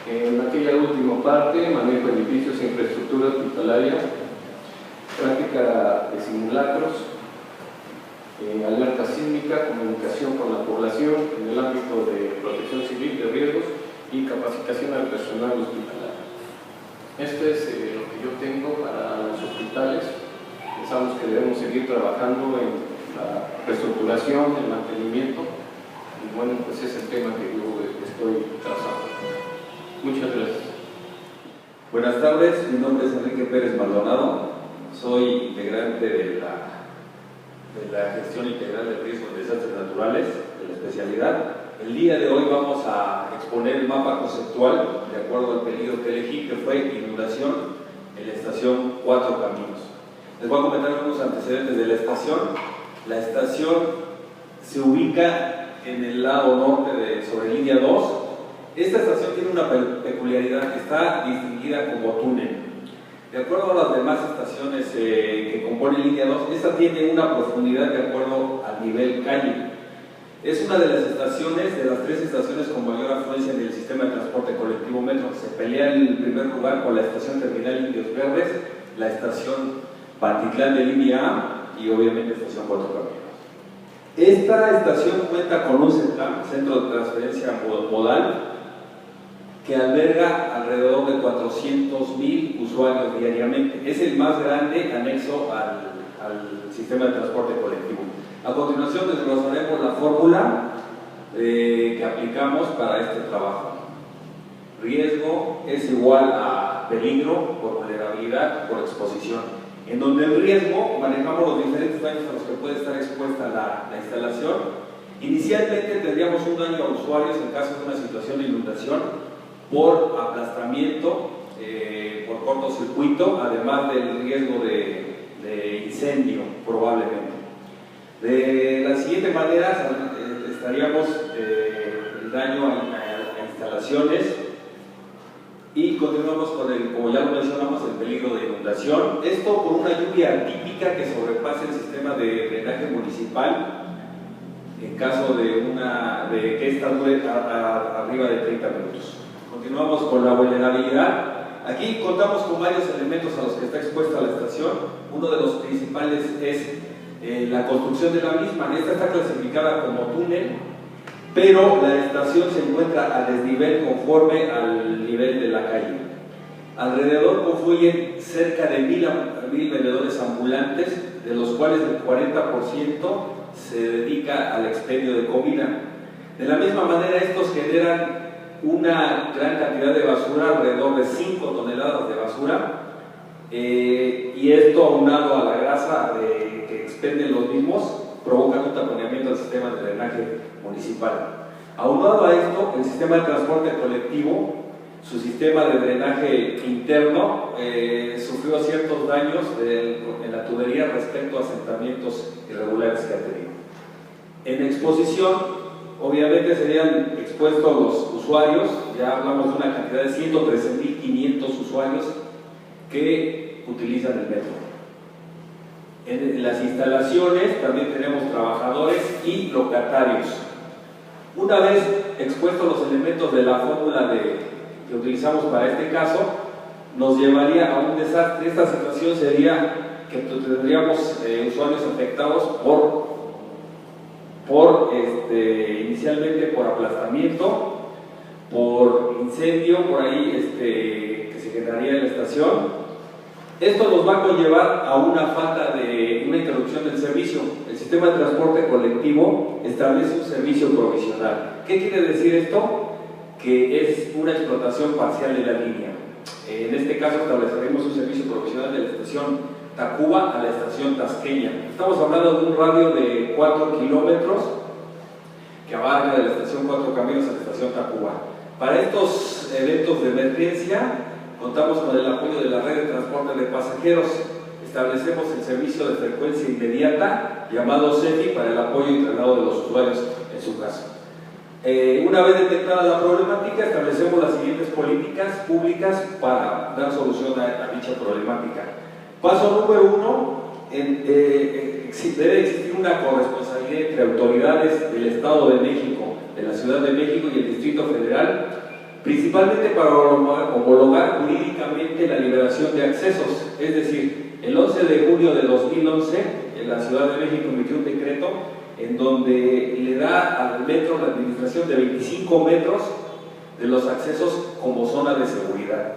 En aquella última parte, manejo de edificios e infraestructura hospitalaria, práctica de simulacros, alerta sísmica, comunicación con la población en el ámbito de protección civil de riesgos y capacitación al personal hospitalario. Esto es lo que yo tengo para los hospitales. Pensamos que debemos seguir trabajando en la reestructuración, el mantenimiento, y bueno, pues es el tema que yo estoy trazando. Muchas gracias. Buenas tardes, mi nombre es Enrique Pérez Maldonado, soy integrante de la gestión integral de riesgos de desastres naturales, de la especialidad. El día de hoy vamos a exponer el mapa conceptual de acuerdo al peligro que elegí, que fue inundación en la estación Cuatro Caminos. Les voy a comentar algunos antecedentes de la estación. La estación se ubica en el lado norte sobre línea 2. Esta estación tiene una peculiaridad, que está distinguida como túnel. De acuerdo a las demás estaciones que componen línea 2, esta tiene una profundidad de acuerdo al nivel calle. Es una de las estaciones, de las 3 estaciones con mayor afluencia en el sistema de transporte colectivo metro. Se pelea en el primer lugar con la estación terminal Indios Verdes, la estación Pantitlán de línea A y obviamente estación Cuatro Caminos. Esta estación cuenta con un centro de transferencia modal que alberga alrededor de 400,000 usuarios diariamente. Es el más grande anexo al sistema de transporte colectivo. A continuación desglosaremos la fórmula que aplicamos para este trabajo. Riesgo es igual a peligro por vulnerabilidad por exposición, en donde el riesgo manejamos los diferentes daños a los que puede estar expuesta la instalación. Inicialmente tendríamos un daño a usuarios en caso de una situación de inundación por aplastamiento, por cortocircuito, además del riesgo de incendio probablemente. De la siguiente manera estaríamos el daño a instalaciones y continuamos con como ya lo mencionamos, el peligro de inundación. Esto por una lluvia atípica que sobrepase el sistema de drenaje municipal en caso de que esta dure arriba de 30 minutos. Continuamos con la vulnerabilidad. Aquí contamos con varios elementos a los que está expuesta la estación. Uno de los principales es la construcción de la misma. Esta está clasificada como túnel, pero la estación se encuentra a desnivel conforme al nivel de la calle. Alrededor confluyen cerca de 1000 vendedores ambulantes, de los cuales el 40% se dedica al expendio de comida. De la misma manera, estos generan una gran cantidad de basura, alrededor de 5 toneladas de basura, y esto aunado a la grasa que expenden los mismos, provoca un taponamiento del sistema de drenaje municipal. Aunado a esto, el sistema de transporte colectivo, su sistema de drenaje interno, sufrió ciertos daños en la tubería respecto a asentamientos irregulares que ha tenido. En exposición, obviamente serían expuestos los usuarios, ya hablamos de una cantidad de 113.500 usuarios que utilizan el metro. En las instalaciones también tenemos trabajadores y locatarios. Una vez expuestos los elementos de la fórmula que utilizamos para este caso, nos llevaría a un desastre. Esta situación sería que tendríamos usuarios afectados inicialmente por aplastamiento, por incendio, por ahí que se generaría en la estación. Esto nos va a conllevar a una falta de una interrupción del servicio. El sistema de transporte colectivo establece un servicio provisional. ¿Qué quiere decir esto? Que es una explotación parcial de la línea. En este caso estableceremos un servicio provisional de la estación Tacuba a la estación Tasqueña. Estamos hablando de un radio de 4 kilómetros que abarca de la estación Cuatro Caminos a la estación Tacuba. Para estos eventos de emergencia contamos con el apoyo de la red de transporte de pasajeros. Establecemos el servicio de frecuencia inmediata llamado CEFI para el apoyo y traslado de los usuarios en su caso. Una vez detectada la problemática, establecemos las siguientes políticas públicas para dar solución a dicha problemática. Paso número 1, debe existir una corresponsabilidad entre autoridades del Estado de México, de la Ciudad de México y el Distrito Federal, principalmente para homologar jurídicamente la liberación de accesos. Es decir, el 11 de junio de 2011, en la Ciudad de México emitió un decreto en donde le da al metro la administración de 25 metros de los accesos como zona de seguridad.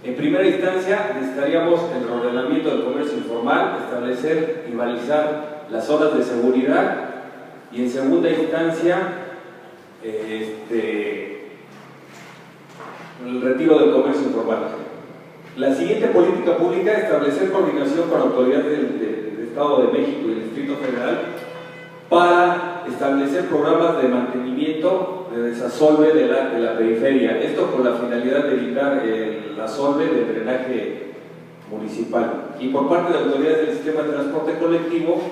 En primera instancia, necesitaríamos el ordenamiento del comercio informal, establecer y balizar las zonas de seguridad, y en segunda instancia, el retiro del comercio informal. La siguiente política pública es establecer coordinación con autoridades del Estado de México y el Distrito Federal para establecer programas de mantenimiento de desasolve de la periferia. Esto con la finalidad de evitar el asolve del drenaje municipal. Y por parte de autoridades del sistema de transporte colectivo,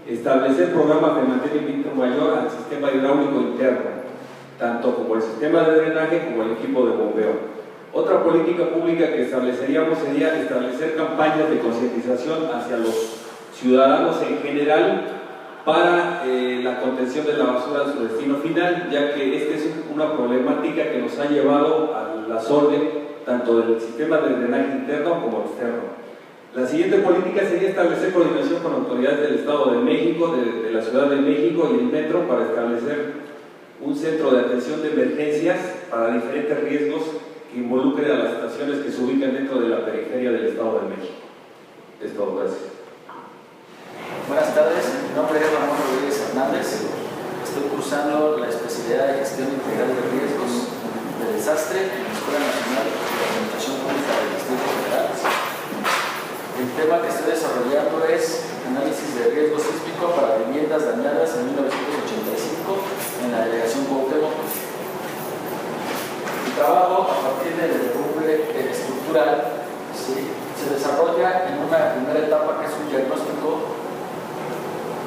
establecer programas de mantenimiento mayor al sistema hidráulico interno, tanto como el sistema de drenaje como el equipo de bombeo. Otra política pública que estableceríamos sería establecer campañas de concientización hacia los ciudadanos en general para la contención de la basura a su destino final, ya que esta es una problemática que nos ha llevado al asolve tanto del sistema de drenaje interno como externo. La siguiente política sería establecer coordinación con autoridades del Estado de México, de la Ciudad de México y el Metro para establecer un centro de atención de emergencias para diferentes riesgos que involucren a las estaciones que se ubican dentro de la periferia del Estado de México. Es todo, gracias. Buenas tardes, mi nombre es Ramón Rodríguez Hernández. Estoy cursando la especialidad de Gestión Integral de Riesgos de Desastre en la Escuela Nacional de Administración Pública del Distrito Federal. El tema que estoy desarrollando es análisis de riesgo sísmico para viviendas dañadas en 1985 en la delegación Cuauhtémoc. Mi trabajo, a partir del derrumbe estructural, se desarrolla en una primera etapa que es un diagnóstico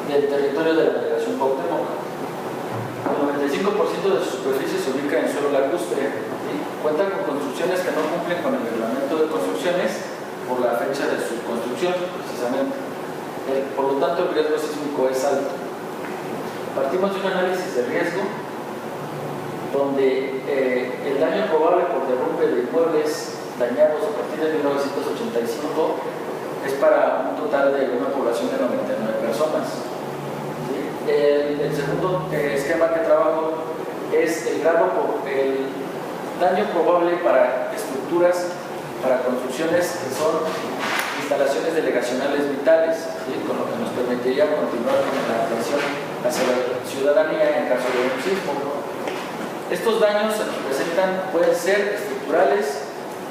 del territorio de la delegación Cuauhtémoc. El 95% de su superficie se ubica en suelo lacustre. Cuentan con construcciones que no cumplen con el reglamento de construcciones por la fecha de su construcción, precisamente. Por lo tanto, el riesgo sísmico es alto. Partimos de un análisis de riesgo donde el daño probable por derrumbe de inmuebles dañados a partir de 1985 es para un total de una población de 99 personas. personas. ¿Sí? El segundo esquema que trabajo es el daño probable para estructuras, para construcciones que son instalaciones delegacionales vitales, ¿sí? Con lo que nos permitiría continuar con la atención hacia la ciudadanía en caso de un sismo. Estos daños se nos presentan, pueden ser estructurales,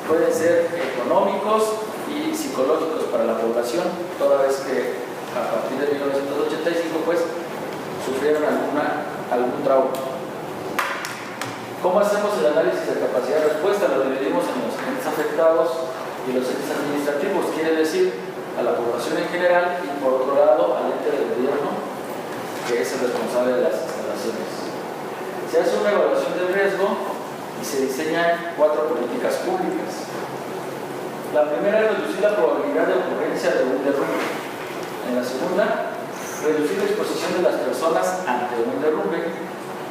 pueden ser económicos y psicológicos para la población, toda vez que a partir de 1985 pues sufrieron algún trauma. ¿Cómo hacemos el análisis de capacidad de respuesta? Lo dividimos en los entes afectados y los entes administrativos, quiere decir a la población en general y por otro lado al ente del gobierno, que es el responsable de las instalaciones. Se hace una evaluación del riesgo y se diseñan 4 políticas públicas. La primera es reducir la probabilidad de ocurrencia de un derrumbe. En la segunda, reducir la exposición de las personas ante un derrumbe.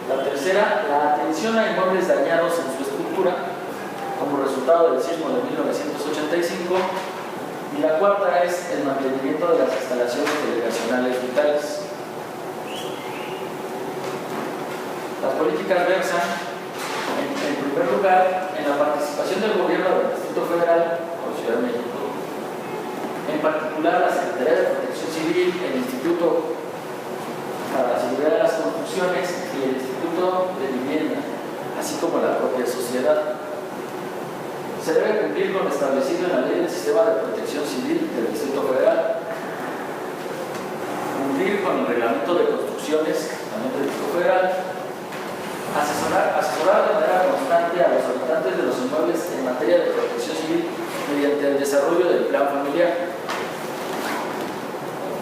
La tercera, la atención a inmuebles dañados en su estructura como resultado del sismo de 1985. Y la cuarta es el mantenimiento de las instalaciones delegacionales vitales. Las políticas versan, en primer lugar, en la participación del gobierno del Distrito Federal o Ciudad de México, en particular la Secretaría de Protección Civil, el Instituto para la Seguridad de las Construcciones y el Instituto de Vivienda, así como la propia sociedad. Se debe cumplir con lo establecido en la Ley del Sistema de Protección Civil del Distrito Federal, cumplir con el Reglamento de Construcciones también del Distrito Federal, asesorar de manera constante a los habitantes de los inmuebles en materia de protección civil mediante el desarrollo del plan familiar,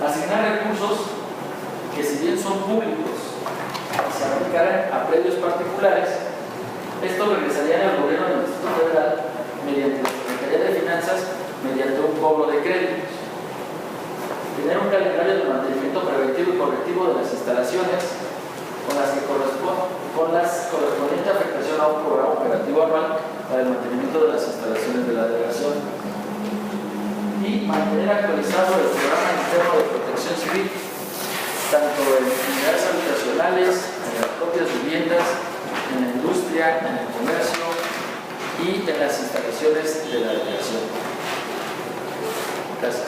asignar recursos que, si bien son públicos, se aplicaran a predios particulares. Esto regresaría al gobierno del Distrito Federal mediante la Secretaría de Finanzas, mediante un cobro de créditos. Tener un calendario de mantenimiento preventivo y correctivo de las instalaciones con las correspondiente afectación a un programa operativo anual para el mantenimiento de las instalaciones de la delegación. Y mantener actualizado el programa interno de protección civil, tanto en unidades habitacionales, en las propias viviendas, en la industria, en el comercio y en las instalaciones de la delegación. Gracias.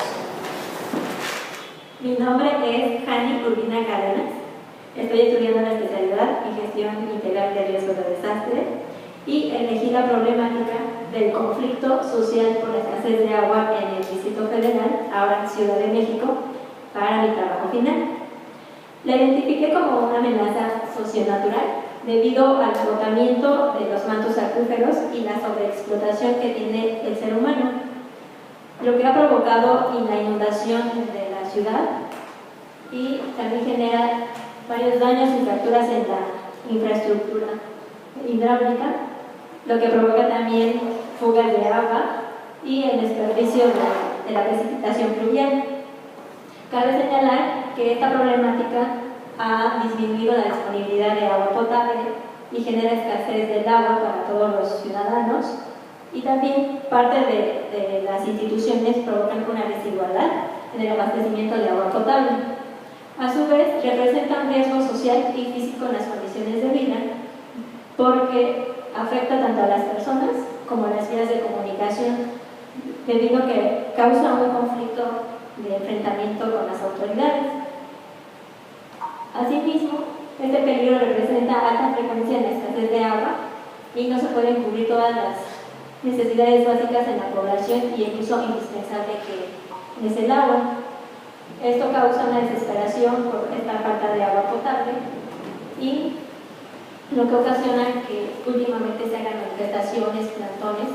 Mi nombre es Jani Urbina Cárdenas. Estoy estudiando la especialidad en Gestión Integral de Riesgos de Desastre y elegí la problemática del conflicto social por la escasez de agua en el Distrito Federal, ahora en Ciudad de México, para mi trabajo final. La identifiqué como una amenaza socionatural debido al agotamiento de los mantos acuíferos y la sobreexplotación que tiene el ser humano, lo que ha provocado la inundación de la ciudad y también genera varios daños y fracturas en la infraestructura hidráulica, lo que provoca también fugas de agua y el desperdicio de la precipitación pluvial. Cabe señalar que esta problemática ha disminuido la disponibilidad de agua potable y genera escasez del agua para todos los ciudadanos, y también parte de las instituciones provocan una desigualdad en el abastecimiento de agua potable. A su vez, representa un riesgo social y físico en las condiciones de vida porque afecta tanto a las personas como a las vías de comunicación, debido a que causa un conflicto de enfrentamiento con las autoridades. Asimismo, este peligro representa alta frecuencia en la escasez de agua y no se pueden cubrir todas las necesidades básicas en la población y el uso indispensable que es el agua. Esto causa una desesperación por esta falta de agua potable y lo que ocasiona que últimamente se hagan manifestaciones, plantones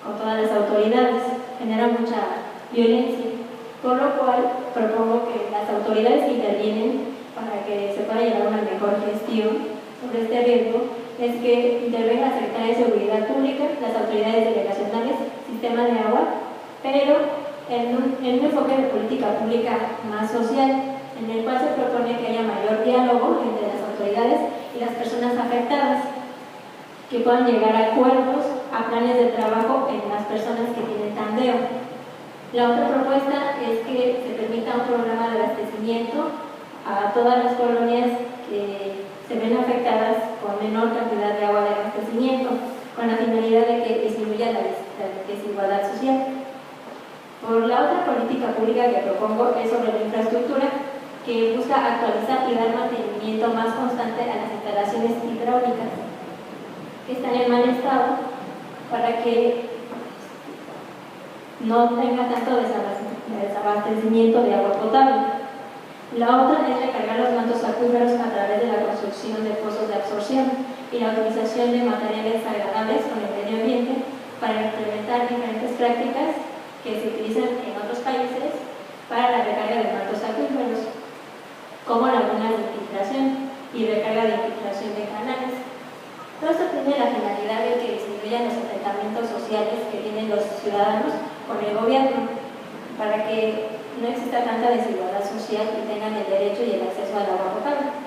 con todas las autoridades, genera mucha violencia, por lo cual propongo que las autoridades que intervienen para que se pueda llevar una mejor gestión sobre este riesgo es que intervenga la Secretaría de Seguridad Pública, las autoridades delegacionales, sistema de agua, pero en un enfoque de política pública más social, en el cual se propone que haya mayor diálogo entre las autoridades y las personas afectadas, que puedan llegar a acuerdos, a planes de trabajo en las personas que tienen tandeo. La otra propuesta es que se permita un programa de abastecimiento a todas las colonias que se ven afectadas con menor cantidad de agua de abastecimiento, con la finalidad de que disminuya la desigualdad social. Por la otra política pública que propongo es sobre la infraestructura, que busca actualizar y dar mantenimiento más constante a las instalaciones hidráulicas que están en mal estado para que no tenga tanto desabastecimiento de agua potable. La otra es recargar los mantos acuíferos a través de la construcción de pozos de absorción y la utilización de materiales agradables con el medio ambiente para implementar diferentes prácticas que se utilizan en otros países para la recarga de mantos acuíferos, como lagunas de infiltración y recarga de infiltración de canales. Todo esto tiene la finalidad de que disminuyan los enfrentamientos sociales que tienen los ciudadanos con el gobierno, para que no exista tanta desigualdad social y tengan el derecho y el acceso al agua potable.